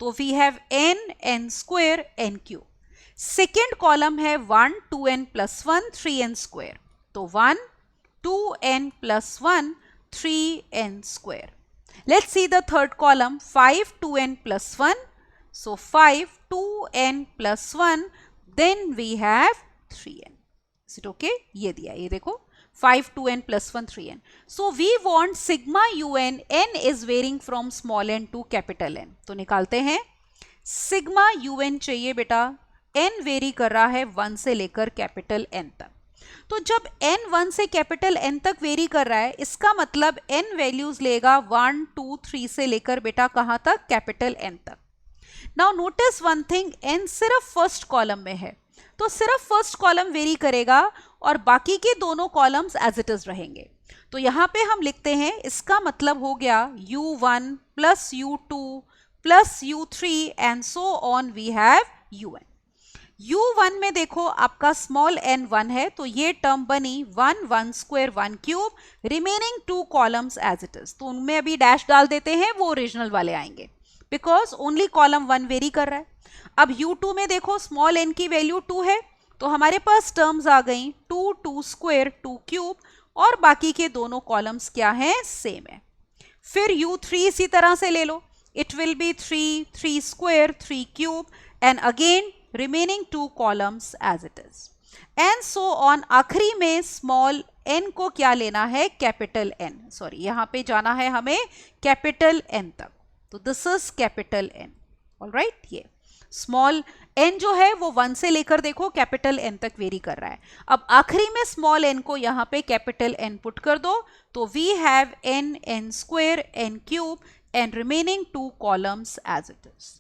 तो we have n square n cube. Second column है 1 2n प्लस 1 3n स्क्वायर. तो 1 2n plus 1 3n square. Let's see the third column 5 2n plus 1. So 5 2n plus 1, then we have 3n. Is it okay? ये दिया, ये देखो 5 2n plus 1 3n. So we want sigma un, n is varying from small n to capital N. तो निकालते हैं sigma un चाहिए बेटा, n very कर रहा है 1 से लेकर कैपिटल n तक. तो जब n 1 से कैपिटल n तक वेरी कर रहा है इसका मतलब n वैल्यूज लेगा 1 2 3 से लेकर बेटा कहां तक? कैपिटल n तक. Now notice one thing, n सिर्फ फर्स्ट कॉलम में है तो सिर्फ फर्स्ट कॉलम वेरी करेगा और बाकी के दोनों कॉलम्स एज इट इज रहेंगे. तो यहां पे हम लिखते हैं इसका मतलब हो गया u1 plus u2 plus u3 and so on we have un. u1 में देखो आपका स्मॉल n 1 है तो ये टर्म बनी 1 1 square 1 cube. Remaining two columns as it is. तो उनमें अभी डैश डाल देते हैं, वो ओरिजिनल वाले आएंगे बिकॉज ओनली कॉलम 1 वेरी कर रहा है. अब u2 में देखो स्मॉल n की वैल्यू 2 है तो हमारे पास टर्म्स आ गई 2 2 स्क्वायर 2 क्यूब और बाकी के दोनों कॉलम्स क्या हैं? सेम है. फिर u3 इसी तरह से ले लो, it will be 3 3 square 3 cube and again remaining two columns as it is and so on. आखिरी में स्मॉल n को क्या लेना है? Capital n. सॉरी यहाँ पे जाना है हमें कैपिटल n तक. तो this is capital n. Alright, ये स्मॉल n जो है वो 1 से लेकर देखो कैपिटल n तक वेरी कर रहा है. अब आखिरी में स्मॉल n को यहाँ पे कैपिटल n पुट कर दो तो we have n square n cube and remaining two columns as it is.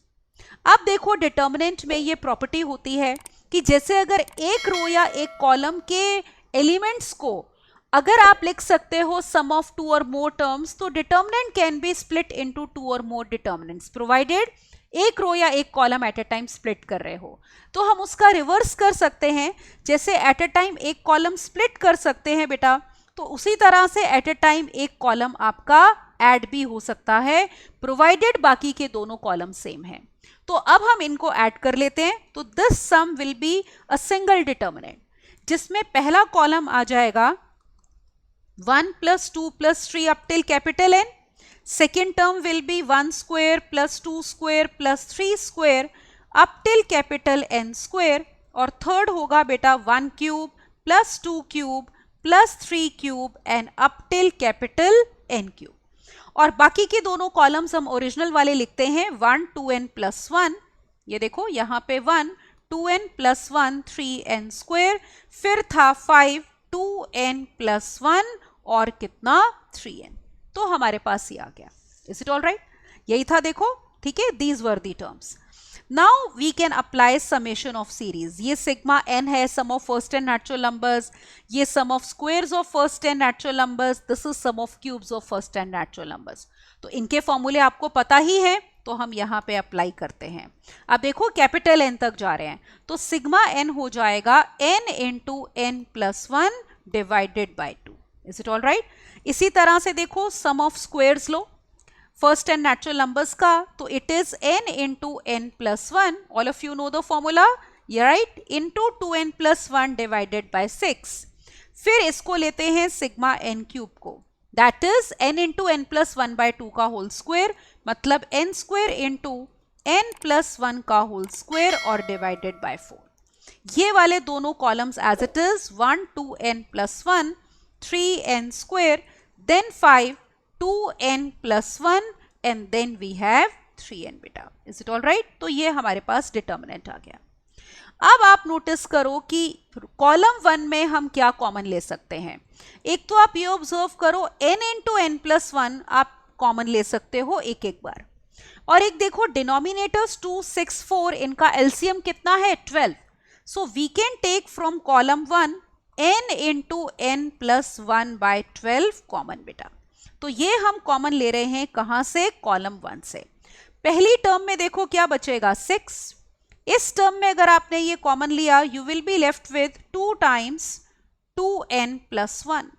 अब देखो डिटर्मिनेंट में ये प्रॉपर्टी होती है कि जैसे अगर एक रो या एक कॉलम के एलिमेंट्स को अगर आप लिख सकते हो सम ऑफ 2 और मोर टर्म्स तो determinant can be split into 2 और मोर डिटर्मिनेंट्स प्रोवाइडेड एक रो या एक column at a time split कर रहे हो. तो हम उसका रिवर्स कर सकते हैं, जैसे एट अ टाइम एक कॉलम स्प्लिट कर सकते हैं बेटा तो उसी तरह से एट अ टाइम एक कॉलम आपका ऐड भी हो सकता है प्रोवाइडेड बाकी के दोनों कॉलम सेम हैं. तो अब हम इनको ऐड कर लेते हैं. तो this sum will be a single determinant जिसमें पहला कॉलम आ जाएगा 1 plus 2 plus 3 up till capital N. Second term will be 1 square plus 2 square plus 3 square up till capital N square. और थर्ड होगा बेटा 1 cube plus 2 cube plus 3 cube and up till capital N cube. और बाकी के दोनों columns हम original वाले लिखते हैं 1 2n प्लस 1. ये देखो यहाँ पे 1 2n प्लस 1 3n स्क्वायर. फिर था 5 2n प्लस 1 और कितना 3n. तो हमारे पास ये आ गया. Is it all right? यही था देखो, ठीक है. These were the terms. Now we can apply summation of series. ये सिग्मा n है, sum of first n natural numbers. ये sum of squares of first n natural numbers. This is sum of cubes of first n natural numbers. तो इनके फॉर्मूले आपको पता ही है तो हम यहाँ पे अप्लाई करते हैं. अब देखो कैपिटल n तक जा रहे हैं तो सिग्मा n हो जाएगा n into n plus 1 divided by 2. Is it all right? इसी तरह से देखो सम ऑफ स्क्वायर्स लो फर्स्ट एंड नेचुरल नंबर्स का तो it is n into n plus 1. All of you know the formula, right, into 2n plus 1 divided by 6. फिर इसको लेते हैं सिग्मा n क्यूब को, that is n into n plus 1 by 2 का whole square, मतलब n square into n plus 1 का whole square और divided by 4. ये वाले दोनों columns as it is 1 2n plus 1 3n square then 5 2n plus 1 and then we have 3n बेटा. Is it all right? तो ये हमारे पास डिटर्मिनेंट आ गया. अब आप नोटिस करो कि कॉलम 1 में हम क्या कॉमन ले सकते हैं. एक तो आप ये ऑब्जर्व करो n इंटू एन प्लस 1 आप कॉमन ले सकते हो एक एक बार. और एक देखो डिनोमिनेटर्स 2, 6, 4 इनका एलसीएम कितना है 12. So we can take from column 1 n into N plus 1 by 12 common बेटा. तो ये हम कॉमन ले रहे हैं कहां से, कॉलम 1 से. पहली टर्म में देखो क्या बचेगा 6. इस टर्म में अगर आपने ये कॉमन लिया you will be left with 2 times 2n plus 1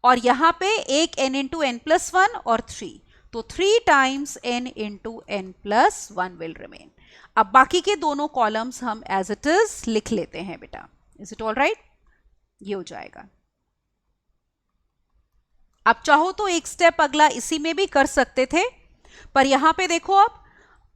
और यहां पे एक n इंटू एन प्लस 1 और 3 तो 3 times n into N plus 1 will remain. अब बाकी के दोनों कॉलम्स हम एज इट इज लिख लेते हैं बेटा. Is it all right? ये हो जाएगा. आप चाहो तो एक स्टेप अगला इसी में भी कर सकते थे पर यहां पे देखो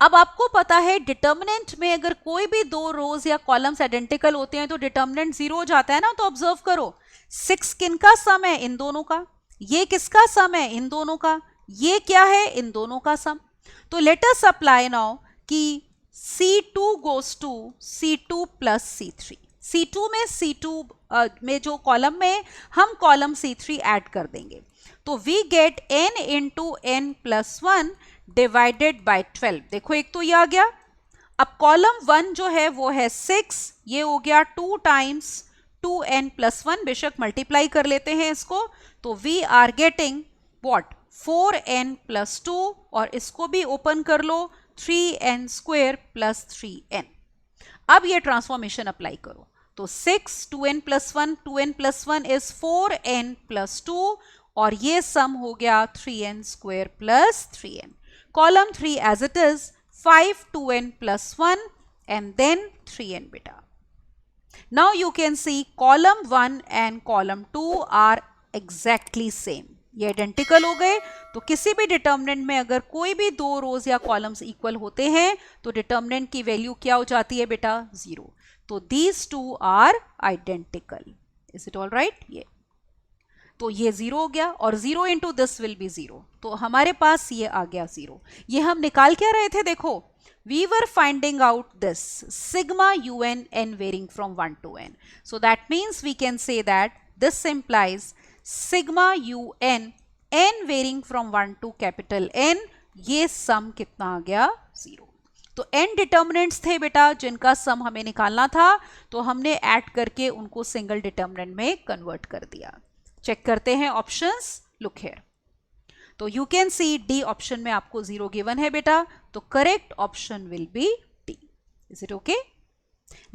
अब आपको पता है डिटर्मिनेंट में अगर कोई भी दो रोज या कॉलम्स आइडेंटिकल होते हैं तो डिटर्मिनेंट 0 हो जाता है ना. तो ऑब्जर्व करो 6 किनका सम है, इन दोनों का. ये किसका सम है, इन दोनों का. ये क्या है, इन दोनों का सम. तो लेट अस अप्लाई नाउ कि C2 goes to C2 plus C3. C2 में C2 में जो कॉलम में हम कॉलम C3 ऐड कर देंगे तो we get n into N plus 1 divided by 12. देखो एक तो ये आ गया. अब कॉलम 1 जो है वो है 6, ये हो गया 2 टाइम्स 2n प्लस 1. बेशक मल्टीप्लाई कर लेते हैं इसको तो we are getting what 4n plus 2 और इसको भी ओपन कर लो 3n स्क्वायर प्लस 3n. अब ये ट्रांसफॉर्मेशन अप्लाई करो तो 6 2n plus 1 2n plus 1 is 4n plus 2 और ये सम हो गया 3n square plus 3n. Column 3 as it is 5 2n plus 1 and then 3n beta. Now you can see column 1 and column 2 are exactly same. ये identical हो गए तो किसी भी डिटर्मिनेंट में अगर कोई भी दो रोज या कॉलम्स इक्वल होते हैं तो डिटर्मिनेंट की वैल्यू क्या हो जाती है बेटा 0. तो these two are identical. Is it all right? ये तो ये 0 हो गया और 0 इंटू दिस विल बी 0. तो हमारे पास ये आ गया 0. ये हम निकाल क्या रहे थे देखो we were finding out this sigma un n varying from 1 to n. So that means we can say that this implies sigma un n varying from 1 to capital N. ये सम कितना आ गया 0. तो n डिटर्मिनेंट्स थे बेटा जिनका सम हमें निकालना था तो हमने ऐड करके उनको सिंगल डिटर्मिनेंट में कन्वर्ट कर दिया. चेक करते हैं ऑप्शंस. Look here. तो you can see D option में आपको 0 गिवन है बेटा तो correct option will be D. Is it okay?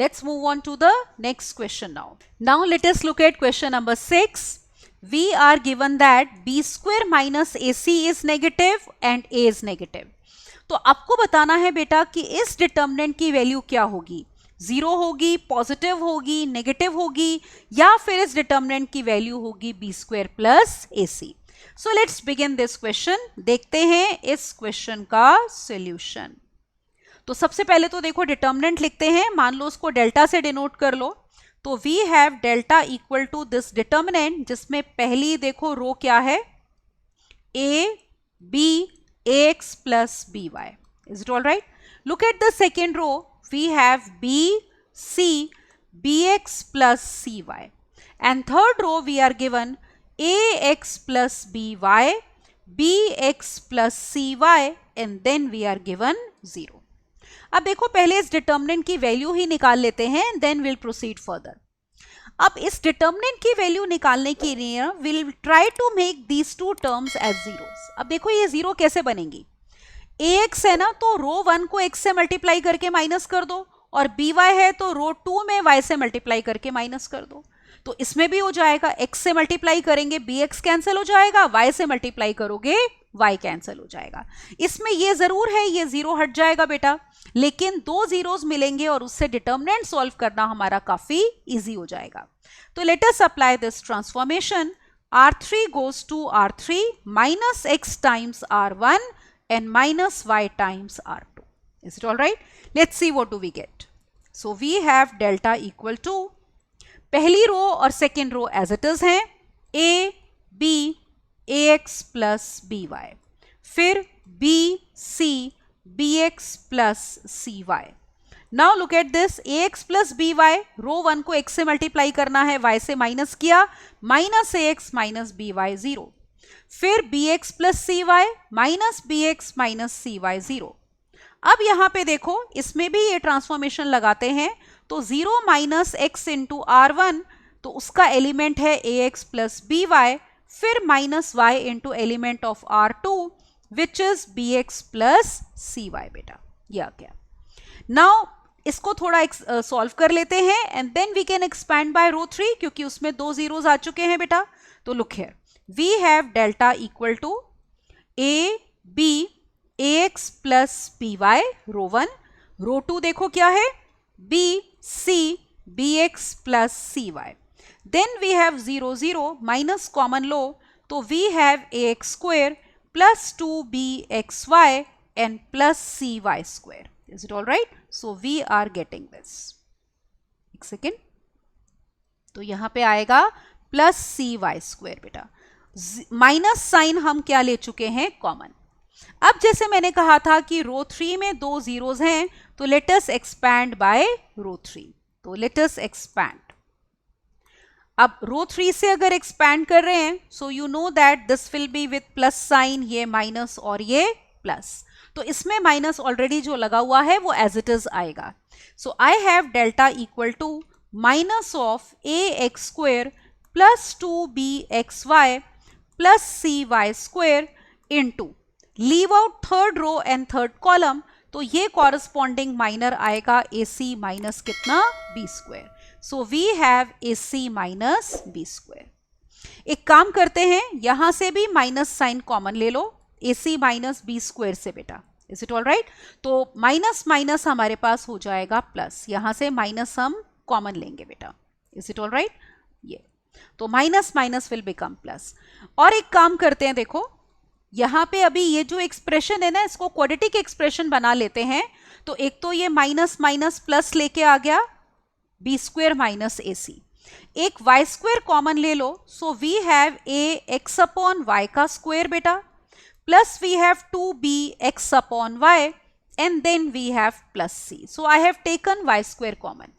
Let's move on to the next question now. Now let us look at question number 6. We are given that b square minus a c is negative and a is negative. तो आपको बताना है बेटा कि इस determinant की value क्या होगी, 0 होगी, पॉजिटिव होगी, नेगेटिव होगी या फिर इस डिटर्मिनेंट की वैल्यू होगी B square plus A C. So let's begin this question. देखते हैं इस क्वेश्चन का सॉल्यूशन. तो सबसे पहले तो देखो डिटर्मिनेंट लिखते हैं. मान लो उसको डेल्टा से डिनोट कर लो तो we have delta equal to this determinant जिसमें पहली देखो रो क्या है a b ax plus by. Is it all right? Look at the second row. We have b c bx plus cy and third row we are given ax plus by bx plus cy and then we are given 0. अब देखो पहले इस determinant की value ही निकाल लेते हैं then will proceed further. अब इस डिटर्मिनेंट की वैल्यू निकालने के लिए will try to make these two terms as zeros. अब देखो ये 0 कैसे बनेंगी. ax है ना तो रो 1 को x से मल्टीप्लाई करके माइनस कर दो और by है तो रो 2 में y से मल्टीप्लाई करके माइनस कर दो. तो इसमें भी हो जाएगा x से मल्टीप्लाई करेंगे bx कैंसिल हो जाएगा, y से मल्टीप्लाई करोगे y कैंसिल हो जाएगा. इसमें ये जरूर है ये 0 हट जाएगा बेटा लेकिन दो जीरोस मिलेंगे और उससे डिटर्मिनेंट सॉल्व करना हमारा काफी इजी हो जाएगा. तो late us apply this transformation. r3 goes to r3 minus x times r1 and minus y times r2. Is it all right? Let's see what do we get. So we have delta equal to पहली row और second row as it is हैं a b ax plus by, फिर b c bx plus cy. Now look at this, ax plus b y, row 1 को x से multiply करना है, y से minus किया, minus ax minus b y 0, फिर bx plus c y minus b x minus c y 0। अब यहां पे देखो इसमें भी ये ट्रांसफॉर्मेशन लगाते हैं, तो 0 माइनस एक्स इंटू R1, तो उसका एलिमेंट है ax प्लस बी वाई, फिर minus y into element of R2 which is bx plus c y. बेटा ये आ गया। नाउ इसको थोड़ा सॉल्व कर लेते हैं and then we can expand by row 3, क्योंकि उसमें 2 जीरोस आ चुके हैं बेटा। तो look here, we have delta equal to a b ax plus b y row 1, row 2 देखो क्या है, b c bx plus c y. Then we have 0 0 minus common लो, तो we have ax square plus 2bxy and plus cy square. Is it all right? So we are getting this. एक second, तो यहां पे आएगा plus cy square. बेटा minus sign हम क्या ले चुके हैं, कॉमन। अब जैसे मैंने कहा था कि रो 3 में 2 जीरोस हैं, तो late us expand by row 3। तो लेट अस एक्सपैंड। अब रो 3 से अगर एक्सपैंड कर रहे हैं, so you know that this will be with plus sign, ये माइनस और ये प्लस, तो इसमें माइनस ऑलरेडी जो लगा हुआ है वो एज इट इज आएगा। So I have delta equal to minus of a x square plus 2bxy plus c y square into, leave out third row and third column, तो ये कॉरस्पॉन्डिंग माइनर आएगा a c minus कितना, b square. So we have a c minus b square. एक काम करते हैं, यहां से भी माइनस साइन कॉमन ले लो, ए सी माइनस बी स्क्वायर से। बेटा इज इट ऑल राइट? तो माइनस माइनस हमारे पास हो जाएगा प्लस, यहां से माइनस हम कॉमन लेंगे बेटा। Is it all right? ये तो minus minus will become plus. और एक काम करते हैं, देखो यहां पे अभी ये जो एक्सप्रेशन है ना, इसको क्वाड्रेटिक एक्सप्रेशन बना लेते हैं। तो एक तो ये माइनस माइनस प्लस लेके आ गया, b square minus a c, एक वाई स्क्वायर कॉमन ले लो, so we have a x upon y का स्क्वायर बेटा, plus we have 2bx upon y and then we have plus c. So I have taken y square common.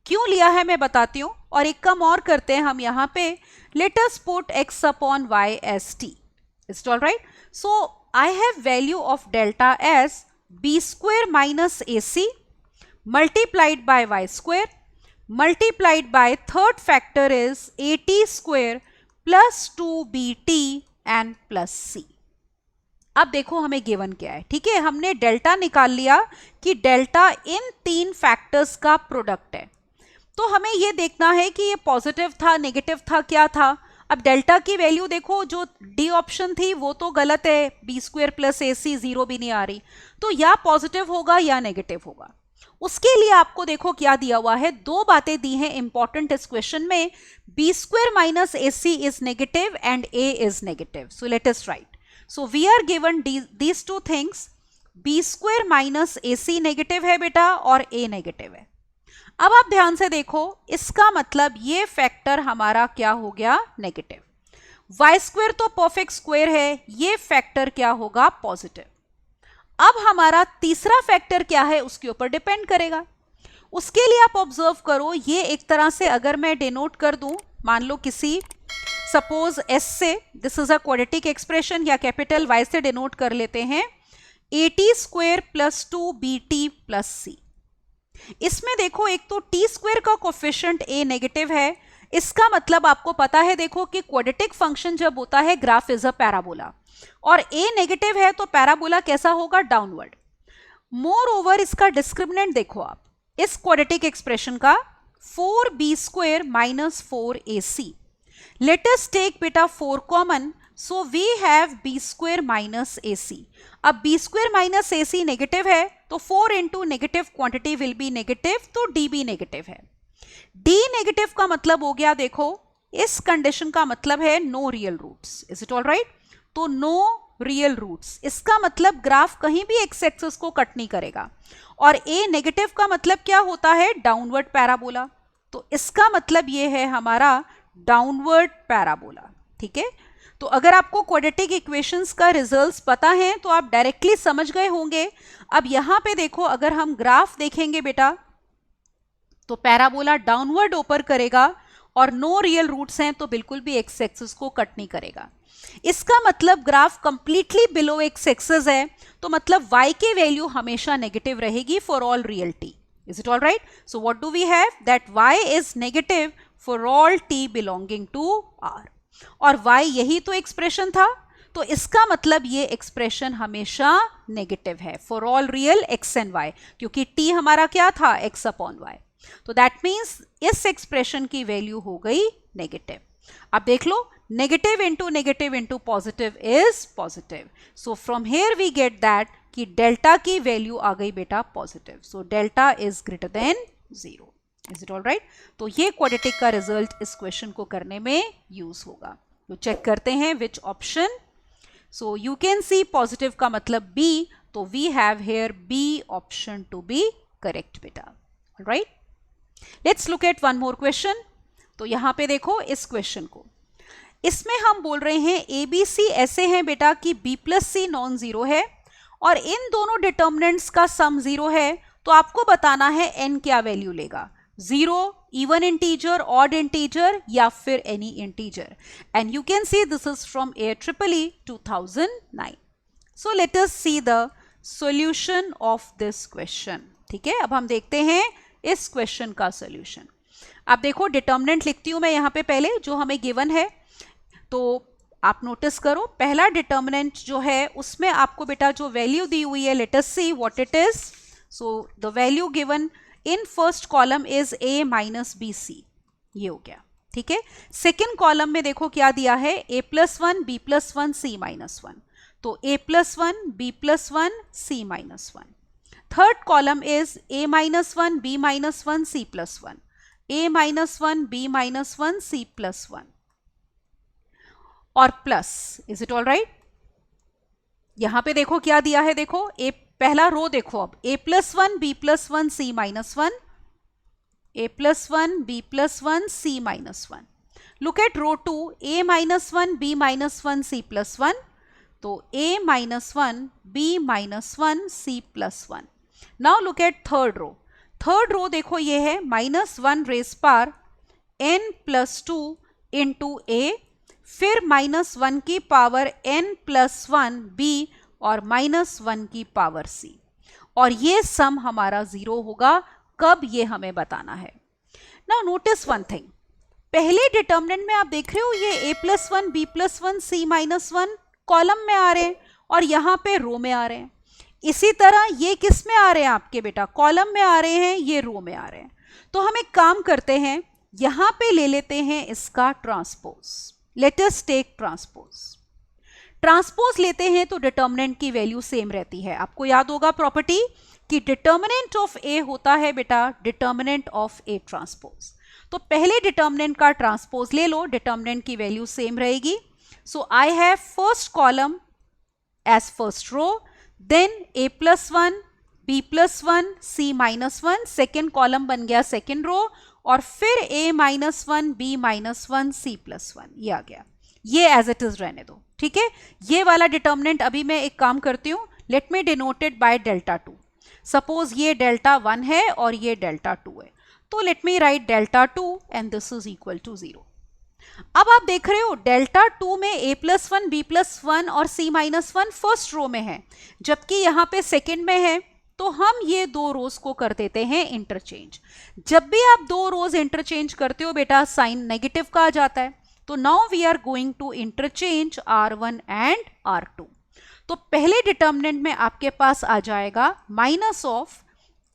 क्यों लिया है मैं बताती हूं। और एक काम और करते हैं हम यहां पे, let us put x upon y as t। Is it all right? So I have value of delta as b square minus a c multiplied by y square multiplied by third factor is at square plus 2bt and plus c। अब देखो हमें given क्या है, ठीक है, हमने delta निकाल लिया कि डेल्टा इन तीन फैक्टर्स का प्रोडक्ट है। तो हमें ये देखना है कि ये पॉजिटिव था, नेगेटिव था, क्या था। अब डेल्टा की वैल्यू देखो, जो डी ऑप्शन थी वो तो गलत है, बी स्क्वायर प्लस ए सी 0 भी नहीं आ रही, तो या पॉजिटिव होगा या नेगेटिव होगा। उसके लिए आपको देखो क्या दिया हुआ है, दो बातें दी हैं इंपॉर्टेंट इस क्वेश्चन में, b square minus a c is negative and a is negative. So let us write, so we are given these two things, b square minus a c negative है बेटा और ए नेगेटिव है। अब आप ध्यान से देखो, इसका मतलब ये फैक्टर हमारा क्या हो गया, नेगेटिव। वाई स्क्वायर तो परफेक्ट स्क्वायर है, ये फैक्टर क्या होगा, पॉजिटिव। अब हमारा तीसरा फैक्टर क्या है उसके ऊपर डिपेंड करेगा। उसके लिए आप ऑब्जर्व करो, ये एक तरह से अगर मैं डिनोट कर दूं, मान लो किसी सपोज एस से, this is a quadratic expression, या कैपिटल वाई से डिनोट कर लेते हैं, a t square plus 2bt plus c. इसमें देखो एक तो टी स्क्वायर का कोफिशिएंट ए नेगेटिव है, इसका मतलब आपको पता है देखो कि क्वाड्रेटिक फंक्शन जब होता है ग्राफ इज अ पैराबोला, और ए नेगेटिव है तो पैराबोला कैसा होगा, डाउनवर्ड। मोर ओवर इसका डिस्क्रिमिनेंट देखो आप इस क्वाड्रेटिक एक्सप्रेशन का, 4b square minus 4ac। Let us take बेटा 4 common, so we have b square minus ac। अब b square minus ac negative है, तो 4 into negative quantity will be negative, तो d भी नेगेटिव है। d नेगेटिव का मतलब हो गया, देखो इस कंडीशन का मतलब है no real roots. Is it all right? तो नो रियल रूट्स, इसका मतलब ग्राफ कहीं भी एक्स एक्सिस को कट नहीं करेगा। और ए नेगेटिव का मतलब क्या होता है, डाउनवर्ड पैराबोला, तो इसका मतलब ये है हमारा डाउनवर्ड पैराबोला। ठीक है, तो अगर आपको क्वाड्रेटिक इक्वेशंस का रिजल्ट्स पता है तो आप डायरेक्टली समझ गए होंगे। अब यहां पे देखो, अगर हम ग्राफ देखेंगे बेटा तो पैराबोला डाउनवर्ड ओपर करेगा और नो रियल रूट्स हैं तो बिल्कुल भी एक्स एक्सिस को कट नहीं करेगा। इसका मतलब graph completely below x axis है, तो मतलब y की वैल्यू हमेशा नेगेटिव रहेगी for all real t। Is it all right? So what do we have that y is negative for all t belonging to r, और y यही तो expression था, तो इसका मतलब ये एक्सप्रेशन हमेशा नेगेटिव है for all real x and y, क्योंकि t हमारा क्या था, x अपॉन y। तो दैट मीन्स इस एक्सप्रेशन की वैल्यू हो गई नेगेटिव। अब देख लो, negative into positive is positive, so from here we get that कि डेल्टा की वैल्यू आ गई बेटा positive, so delta is greater than 0। Is it all right? तो ये क्वाड्रेटिक का रिजल्ट इस क्वेश्चन को करने में यूज होगा। तो चेक करते हैं which option. So you can see positive का मतलब B, तो we have here B option to be correct बेटा। Right, let's look at one more question. तो यहां पे देखो इस क्वेश्चन को, इसमें हम बोल रहे हैं ABC ऐसे हैं बेटा कि B प्लस सी नॉन जीरो है और इन दोनों डिटर्मिनेंट्स का सम 0 है, तो आपको बताना है n क्या वैल्यू लेगा, 0, इवन इंटीजर, ऑड इंटीजर या फिर any integer. And you can see this is from AIEEE 2009। So let us see the solution of this question. ठीक है, अब हम देखते हैं इस क्वेश्चन का सॉल्यूशन। अब देखो, डिटर्मिनेंट लिखती हूं मैं यहां पे पहले जो हमें गिवन है, तो आप नोटिस करो पहला डिटर्मिनेंट जो है उसमें आपको बेटा जो वैल्यू दी हुई है, let us see what it is. So the value given in first column is a minus b c, ये हो गया। ठीक है, सेकेंड कॉलम में देखो क्या दिया है, a plus 1 b plus 1 c minus 1, तो a plus 1 b plus 1 c minus 1। Third column is a minus 1 b minus 1 c plus 1, a minus 1 b minus 1 c plus 1 और plus. Is it all right? यहां पे देखो क्या दिया है, देखो a पहला रो देखो, अब a plus 1 b plus 1 c minus 1, a plus 1 b plus 1 c minus 1। Look at row 2, a minus 1 b minus 1 c plus 1, तो a minus 1 b minus 1 c plus 1। Now look at third row, third row देखो ये है -1 raise power n plus 2 into a, फिर -1 की power n plus 1 b और -1 की power c, और ये सम हमारा 0 होगा। कब, ये हमें बताना है। नाउ नोटिस वन थिंग, पहले डिटर्मिनेंट में आप देख रहे हो ये a plus 1 b plus 1 c minus 1 column में आ रहे हैं और यहाँ पे रो में आ रहे हैं। इसी तरह ये किस में आ रहे हैं आपके बेटा, कॉलम में आ रहे हैं, ये रो में आ रहे हैं। तो हम एक काम करते हैं, यहां पे ले लेते हैं इसका transpose. Let us take transpose. Transpose लेते हैं तो डिटर्मिनेंट की वैल्यू सेम रहती है। आपको याद होगा प्रॉपर्टी कि डिटर्मिनेंट ऑफ ए होता है बेटा डिटर्मिनेंट ऑफ ए ट्रांसपोज। तो पहले डिटर्मिनेंट का ट्रांसपोज ले लो, डिटर्मिनेंट की वैल्यू सेम रहेगी। So I have first column as first row, then a plus 1 b plus 1 c minus 1, second column बन गया सेकेंड रो, और फिर a minus 1 b minus 1 c plus 1, ये आ गया। ये एज इट इज रहने दो। ठीक है, ये वाला डिटर्मिनेंट अभी मैं एक काम करती हूं, let me denote it by delta 2। Suppose ये डेल्टा 1 है और ये डेल्टा 2 है, तो let me write delta 2 and this is equal to 0। अब आप देख रहे हो डेल्टा 2 में a प्लस 1 b प्लस 1 और c माइनस 1 फर्स्ट रो में है, जबकि यहाँ पे सेकेंड में है। तो हम ये दो रोज को कर देते हैं इंटरचेंज। जब भी आप दो रोज इंटरचेंज करते हो बेटा साइन नेगेटिव का आ जाता है। तो now we are going to interchange r1 and r2। तो पहले डिटर्मिनेंट में आपके पास आ जाएगा minus of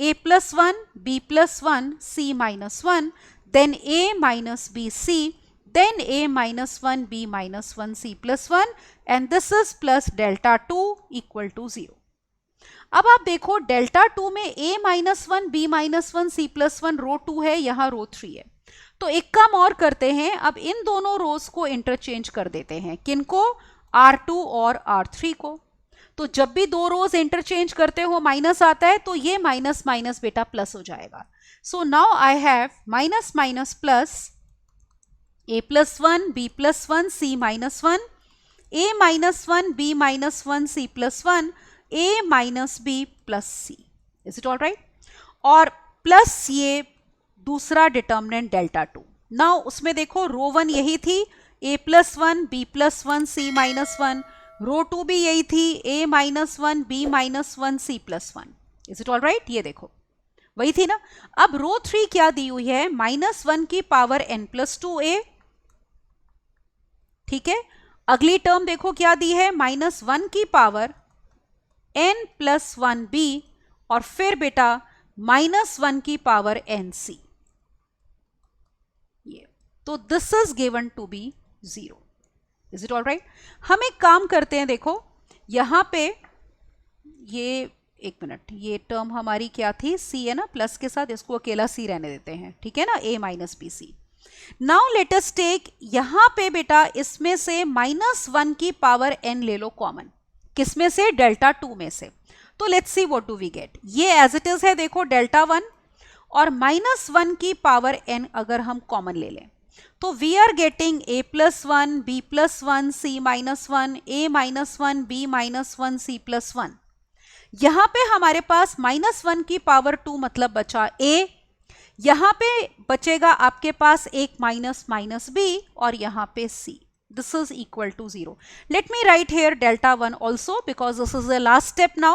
a plus 1 b plus 1 c minus 1, then a minus b c, then a minus 1 b minus 1 c plus 1, and this is plus delta 2 equal to 0. अब आप देखो डेल्टा 2 में a minus 1 b minus 1 c plus 1 row 2 है, यहाँ रो 3 है। तो एक काम और करते हैं, अब इन दोनों रोज को इंटरचेंज कर देते हैं। किनको? r2 और r3 को। तो जब भी दो रोज इंटरचेंज करते हो माइनस आता है, तो ये माइनस माइनस बेटा प्लस हो जाएगा। So now I have minus minus plus a plus 1, b plus 1, c minus 1, a minus 1, b minus 1, c plus 1, a minus b plus c. Is it all right? और plus ये दूसरा determinant delta 2. Now उसमें देखो रो 1 यही थी, a plus 1, b plus 1, c minus 1. Row 2 भी यही थी, a minus 1, b minus 1, c plus 1. Is it all right? ये देखो वही थी ना. अब रो 3 क्या दी हुई है? -1 की पावर n प्लस 2a. ठीक है. अगली टर्म देखो क्या दी है? -1 की पावर n प्लस 1b और फिर बेटा -1 की पावर nc. ये तो this is given to be 0. Is it all right? हम एक काम करते हैं, देखो यहां पे ये एक मिनट, ये टर्म हमारी क्या थी? c है ना, प्लस के साथ इसको अकेला c रहने देते हैं. ठीक है ना, a minus b c. Now let us take, यहां पे बेटा इसमें से -1 की पावर n ले लो कॉमन. किसमें से? डेल्टा 2 में से. तो let's see what do we get. ये एज इट इज है, देखो डेल्टा 1 और -1 की पावर n अगर हम कॉमन ले लें तो we are getting a plus 1, b plus 1, c minus 1, a minus 1, b minus 1, c plus 1. यहां पे हमारे पास -1 की पावर 2 मतलब बचा a. यहां पे बचेगा आपके पास एक माइनस माइनस b और यहां पे c. This is equal to 0. Let me write here delta 1 also because this is the last step now.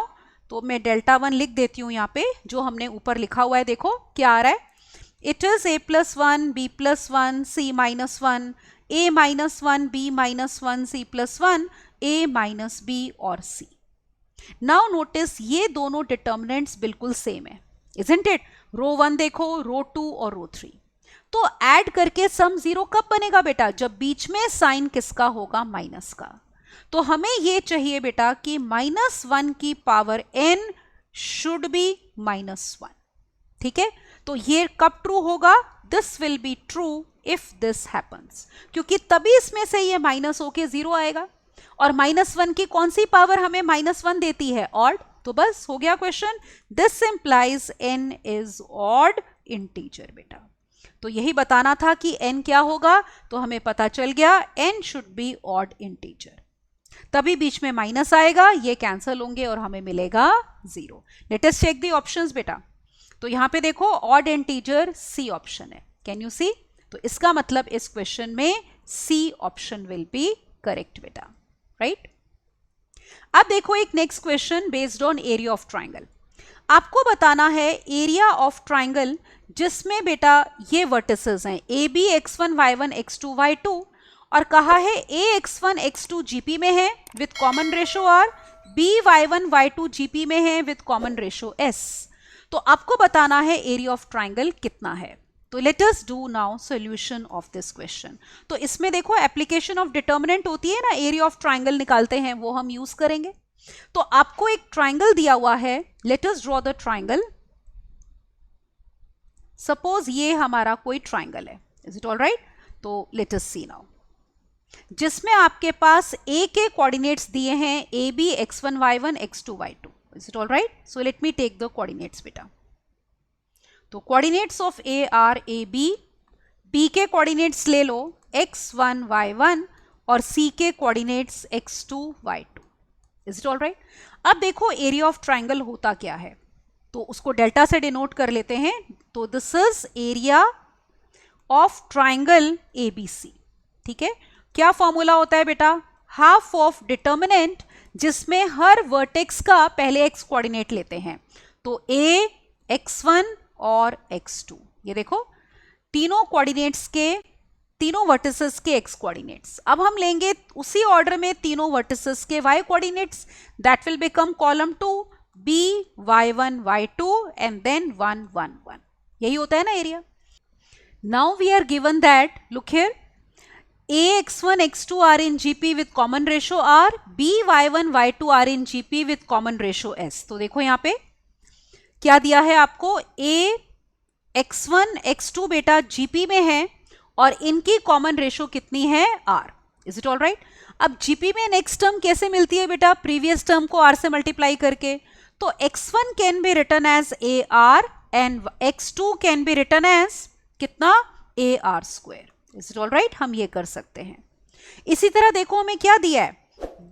तो मैं डेल्टा 1 लिख देती हूं यहाँ पे, जो हमने ऊपर लिखा हुआ है. देखो क्या आ रहा है? It is a plus 1, b plus 1, c minus 1, a minus 1, b minus 1, c plus 1, a minus b और c. नाउ नोटिस ये दोनों डिटर्मिनेंट्स बिल्कुल सेम है, इजंट इट? रो 1 देखो, रो 2 और रो 3. तो ऐड करके सम 0 कब बनेगा बेटा? जब बीच में साइन किसका होगा? माइनस का. तो हमें ये चाहिए बेटा कि -1 की पावर n शुड बी -1. ठीक है, तो ये कब ट्रू होगा? This will be true if this happens, क्योंकि तभी इसमें से ये माइनस होके 0 आएगा. और -1 की कौन सी पावर हमें -1 देती है? ऑड. तो बस हो गया question. This implies n is odd integer बेटा. तो यही बताना था कि n क्या होगा, तो हमें पता चल गया n should be odd integer. तभी बीच में माइनस आएगा, ये कैंसिल होंगे और हमें मिलेगा 0. Let us check the options बेटा. तो यहां पे देखो ऑड इंटीजर सी ऑप्शन है. Can you see? तो इसका मतलब इस क्वेश्चन में c option will be correct बेटा. राइट? अब देखो एक next question based on area of triangle. आपको बताना है एरिया ऑफ ट्राइंगल जिसमें बेटा ये वर्टिसेस हैं A B x1 y1 x2 y2 और कहा है a x1 x2 जीपी में है with common ratio r, b y1 y2 GP में है विथ कॉमन रेशो s. तो आपको बताना है एरिया ऑफ ट्राइंगल कितना है. तो let us do now solution of this question. तो इसमें देखो एप्लीकेशन ऑफ डिटर्मिनेंट होती है ना, एरिया ऑफ ट्राइंगल निकालते हैं, वो हम यूज करेंगे. तो आपको एक ट्राइंगल दिया हुआ है. Let us draw the triangle. Suppose ये हमारा कोई ट्राइंगल है. Is it all right? तो लेट अस सी नाउ, जिसमें आपके पास a के कोऑर्डिनेट्स दिए हैं a b x1 y1 x2 y2. Is it all right? So let me take the coordinates बेटा. तो coordinates of a are a b के coordinates ले लो x1 y1 और c के coordinates x2 y2. Is it all right? अब देखो area of triangle होता क्या है, तो उसको डेल्टा से डिनोट कर लेते हैं. तो this is area of triangle ABC. ठीक है, क्या फॉर्मूला होता है बेटा? हाफ ऑफ डिटर्मिनेंट जिसमें हर वर्टेक्स का पहले x कोऑर्डिनेट लेते हैं. तो a x1 और x2, ये देखो तीनों कोऑर्डिनेट्स के, तीनों वर्टिसेस के x कोऑर्डिनेट्स. अब हम लेंगे उसी ऑर्डर में तीनों वर्टिसेस के y coordinates. That will become column 2 b y1 y2 and then 1 1 1. यही होता है ना area. Now we are given that, look here, a x1 x2 are in GP with common ratio r, b y1 y2 are in GP with common ratio s. तो देखो यहाँ पे क्या दिया है आपको, a x1 x2 बेटा GP में है और इनकी कॉमन रेशो कितनी है? r. Is it all right? अब GP में नेक्स्ट टर्म कैसे मिलती है बेटा? प्रीवियस टर्म को r से मल्टीप्लाई करके. तो x1 can be written as a r and x2 can be written as कितना? a r square. Is it all right? हम ये कर सकते हैं। इसी तरह देखो हमें क्या दिया है,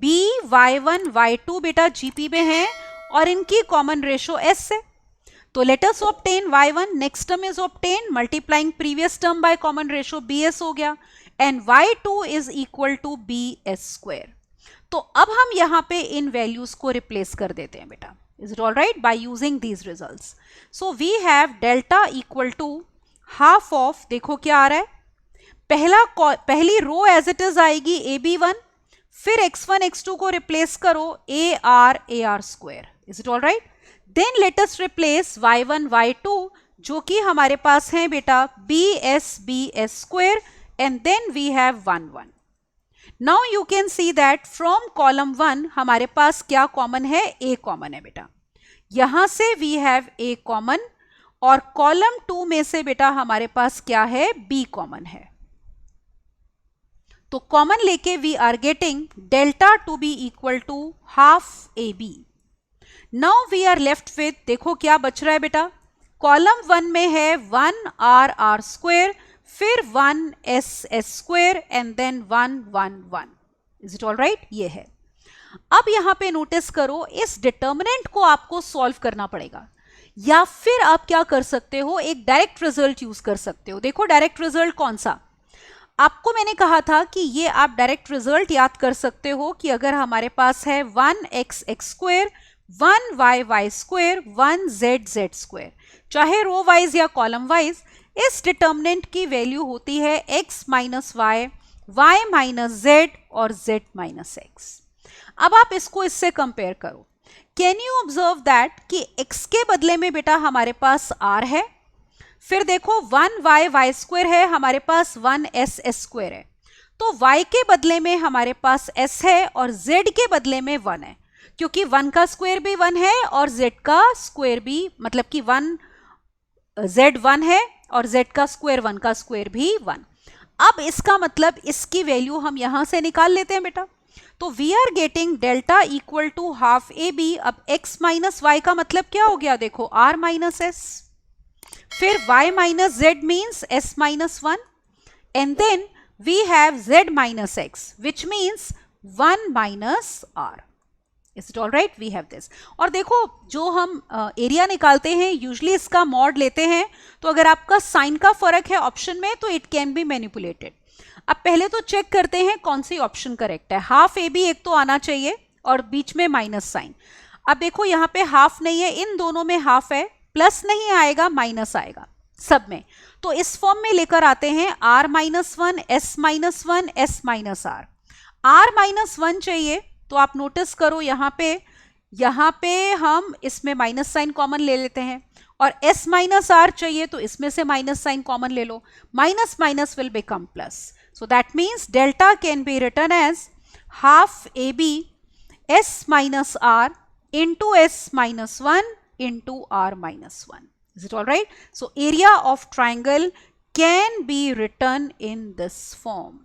b y1 y2 बेटा GP में है और इनकी कॉमन रेशो s है। तो late us obtain y1, next term is obtain multiplying previous term by common ratio bs हो गया, and y2 is equal to bs square. तो अब हम यहां पे इन वैल्यूज को रिप्लेस कर देते हैं बेटा, is it all right, by using these results. So we have delta equal to half of, देखो क्या आ रहा है, पहली रो एज इट इज आएगी AB1, फिर x1 x2 को रिप्लेस करो AR square, is it all right. Then let us replace y1 y2 जो कि हमारे पास है बेटा BS square, and then we have 1 1। Now you can see that from column 1 हमारे पास क्या कॉमन है, A कॉमन है बेटा, यहां से वी हैव A कॉमन, और कॉलम 2 में से बेटा हमारे पास क्या है, B कॉमन है। तो कॉमन लेके we are getting delta to be equal to half AB। Now we are left with, देखो क्या बच रहा है बेटा, कॉलम 1 में है 1R स्क्वायर, फिर 1S square, and then 1 1 1, is it all right, ये है। अब यहां पे नोटिस करो, इस डिटर्मिनेंट को आपको सॉल्व करना पड़ेगा, या फिर आप क्या कर सकते हो, एक डायरेक्ट रिजल्ट यूज कर सकते हो। देखो डायरेक्ट रिजल्ट कौन सा, आपको मैंने कहा था कि ये आप डायरेक्ट रिजल्ट याद कर सकते हो कि अगर हमारे पास है 1x square, 1y square, 1z square, चाहे रो वाइज या कॉलम वाइज, इस डिटर्मिनेंट की वैल्यू होती है x minus y, y minus z और z माइनस x। अब आप इसको इससे कंपेयर करो, कैन यू ऑब्जर्व दैट कि x के बदले में बेटा हमारे पास r है, फिर देखो 1y स्क्वायर है, हमारे पास 1s स्क्वायर है, तो y के बदले में हमारे पास s है और z के बदले में 1 है, क्योंकि 1 का स्क्वायर भी 1 है और z का स्क्वायर भी, मतलब कि z 1 है और z का स्क्वायर 1 का स्क्वायर भी 1। अब इसका मतलब इसकी वैल्यू हम यहां से निकाल लेते हैं बेटा, तो we are getting delta equal to half AB। अब x माइनस y का मतलब क्या हो गया, देखो r माइनस s, फिर y minus z means s minus 1, and then we have z minus x which means 1 minus r, is it all right, we have this. और देखो जो हम एरिया निकालते हैं यूजली इसका मॉड लेते हैं, तो अगर आपका साइन का फर्क है ऑप्शन में तो इट कैन बी मैनिपुलेटेड। अब पहले तो चेक करते हैं कौन सी ऑप्शन करेक्ट है, हाफ AB एक तो आना चाहिए और बीच में माइनस साइन। अब देखो यहाँ पे हाफ नहीं है, इन दोनों में हाफ है, प्लस नहीं आएगा माइनस आएगा सब में, तो इस फॉर्म में लेकर आते हैं r minus 1, s minus 1, s minus r minus 1 चाहिए, तो आप नोटिस करो यहाँ पे हम इसमें माइनस साइन कॉमन ले लेते हैं, और s माइनस r चाहिए तो इसमें से माइनस साइन कॉमन ले लो, minus minus will become plus, so that means delta can be written as half AB s minus r into s minus 1 into r minus 1. Is it all right? So area of triangle can be written in this form.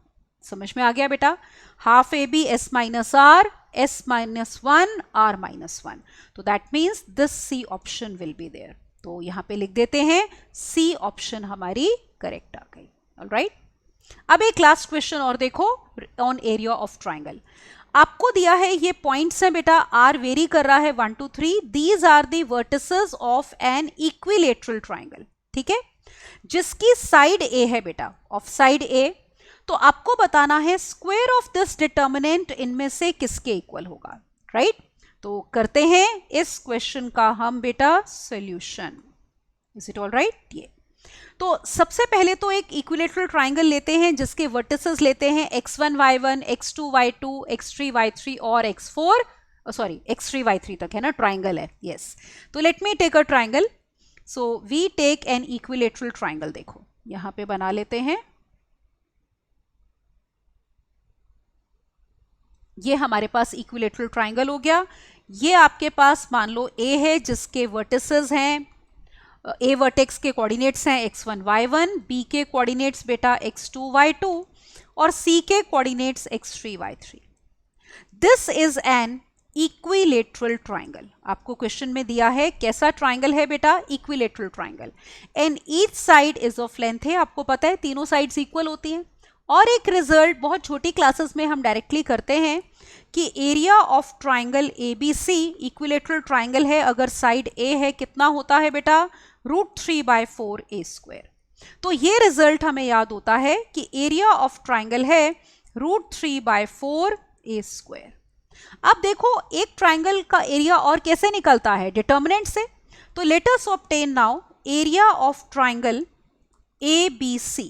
समझ में आ गया बेटा, half AB s minus r, s minus 1, r minus 1. तो that means this C option will be there. तो यहाँ पे लिख देते हैं C option हमारी करेक्ट आ गई। All right? अब एक लास्ट क्वेश्चन और देखो ऑन एरिया ऑफ ट्राइंगल। आपको दिया है ये पॉइंट्स हैं बेटा, आर वेरी कर रहा है 1 2 3, these are the vertices of an equilateral triangle, ठीक है, जिसकी साइड ए है बेटा, ऑफ साइड ए। तो आपको बताना है स्क्वायर ऑफ दिस डिटर्मिनेंट इनमें से किसके इक्वल होगा, राइट? तो करते हैं इस क्वेश्चन का हम बेटा solution. Is it all right? ये तो सबसे पहले तो एक इक्विलेटरल ट्राइंगल लेते हैं जिसके वर्टिसेस लेते हैं x1 y1, x2 y2, x3 y3 और x4, सॉरी x3 y3 तक है ना, ट्राइंगल है, यस। तो let me take a triangle, so we take an equilateral triangle. देखो यहां पे बना लेते हैं, ये हमारे पास इक्विलेटरल ट्राइंगल हो गया। ये आपके पास मान लो A है जिसके वर्टिसेस हैं, A वर्टेक्स के कोऑर्डिनेट्स हैं x1 y1, B के कोऑर्डिनेट्स बेटा x2 y2 और C के coordinates x3 y3। This is an equilateral triangle, आपको क्वेश्चन में दिया है कैसा ट्राइंगल है बेटा, equilateral triangle, and each side is of length है, आपको पता है तीनों साइड्स इक्वल होती हैं। और एक रिजल्ट बहुत छोटी क्लासेस में हम डायरेक्टली करते हैं कि area of triangle ABC equilateral triangle है, अगर साइड A है कितना होता है बेटा, √3/4A²। तो ये रिजल्ट हमें याद होता है कि एरिया ऑफ ट्राइंगल है √3/4A²। अब देखो एक ट्राइंगल का एरिया और कैसे निकलता है, डिटर्मिनेंट से। तो late us obtain now area of triangle ABC,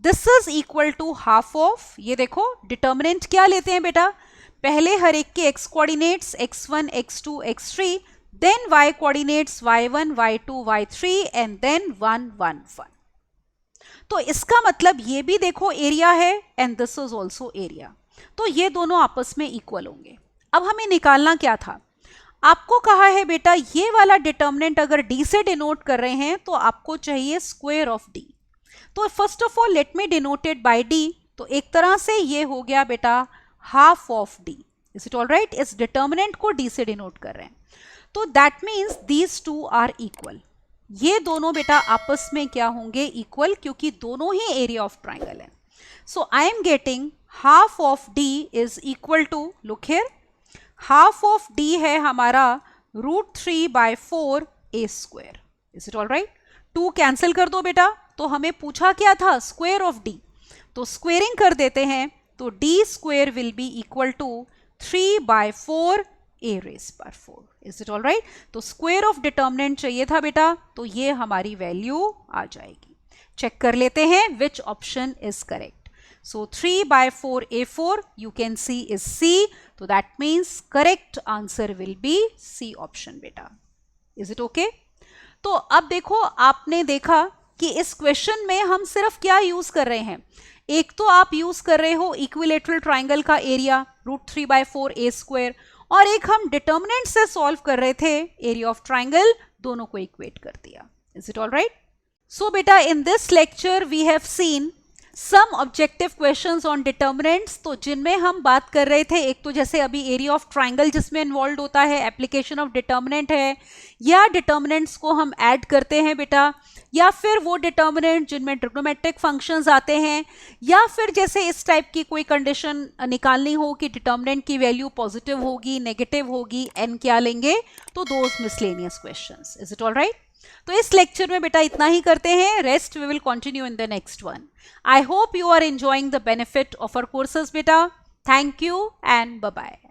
this is equal to half of, ये देखो डिटर्मिनेंट क्या लेते हैं बेटा, पहले हर एक के x coordinates x1 x2 x3, then y coordinates y1 y2 y3 and then 1 1 1। तो इसका मतलब ये भी देखो एरिया है and this is also area, तो ये दोनों आपस में इक्वल होंगे। अब हमें निकालना क्या था, आपको कहा है बेटा ये वाला डिटर्मिनेंट अगर d से डिनोट कर रहे हैं तो आपको चाहिए स्क्वायर ऑफ d। तो first of all let me denote it by d, तो एक तरह से ये हो गया बेटा half of d। Is it all right, इस डिटर्मिनेंट को d से डिनोट कर रहे हैं, तो that means these two are equal, ये दोनों बेटा आपस में क्या होंगे, इक्वल, क्योंकि दोनों ही एरिया ऑफ ट्राइंगल है। So I am getting half of d is equal to, look here, half of d है हमारा √3/4A²। Is it all right, 2 cancel कर दो बेटा, तो हमें पूछा क्या था, स्क्वायर ऑफ d, तो स्क्वेयरिंग कर देते हैं, तो d² will be equal to 3/4A⁴। Is it all right, तो स्क्वायर ऑफ डिटर्मिनेंट चाहिए था बेटा, तो ये हमारी वैल्यू आ जाएगी। चेक कर लेते हैं which option is correct. So 3/4A4 you can see is C, so that means correct answer will be C option बेटा। Is it okay? तो अब देखो आपने देखा कि इस क्वेश्चन में हम सिर्फ क्या यूज कर रहे हैं, एक तो आप यूज कर रहे हो इक्विलेटरल ट्राइंगल का एरिया √3/4A², और एक हम डिटर्मिनेंट से सॉल्व कर रहे थे एरिया ऑफ ट्राइंगल, दोनों को इक्वेट कर दिया। Is it all right? So बेटा in this lecture we have seen some objective questions on determinants, तो जिनमें हम बात कर रहे थे, एक तो जैसे अभी एरिया ऑफ ट्राइंगल जिसमें इन्वॉल्व होता है, एप्लीकेशन ऑफ डिटर्मिनेंट है, या डिटर्मिनेंट्स को हम ऐड करते हैं बेटा, या फिर वो डिटर्मिनेंट जिनमें ट्रिग्नोमेट्रिक फंक्शंस आते हैं, या फिर जैसे इस टाइप की कोई कंडीशन निकालनी हो कि डिटर्मिनेंट की वैल्यू पॉजिटिव होगी, नेगेटिव होगी, एन क्या लेंगे, तो those miscellaneous questions. Is it all right, तो इस लेक्चर में बेटा इतना ही करते हैं, rest we will continue in the next one. I hope you are enjoying the benefit of our courses बेटा। Thank you and bye bye.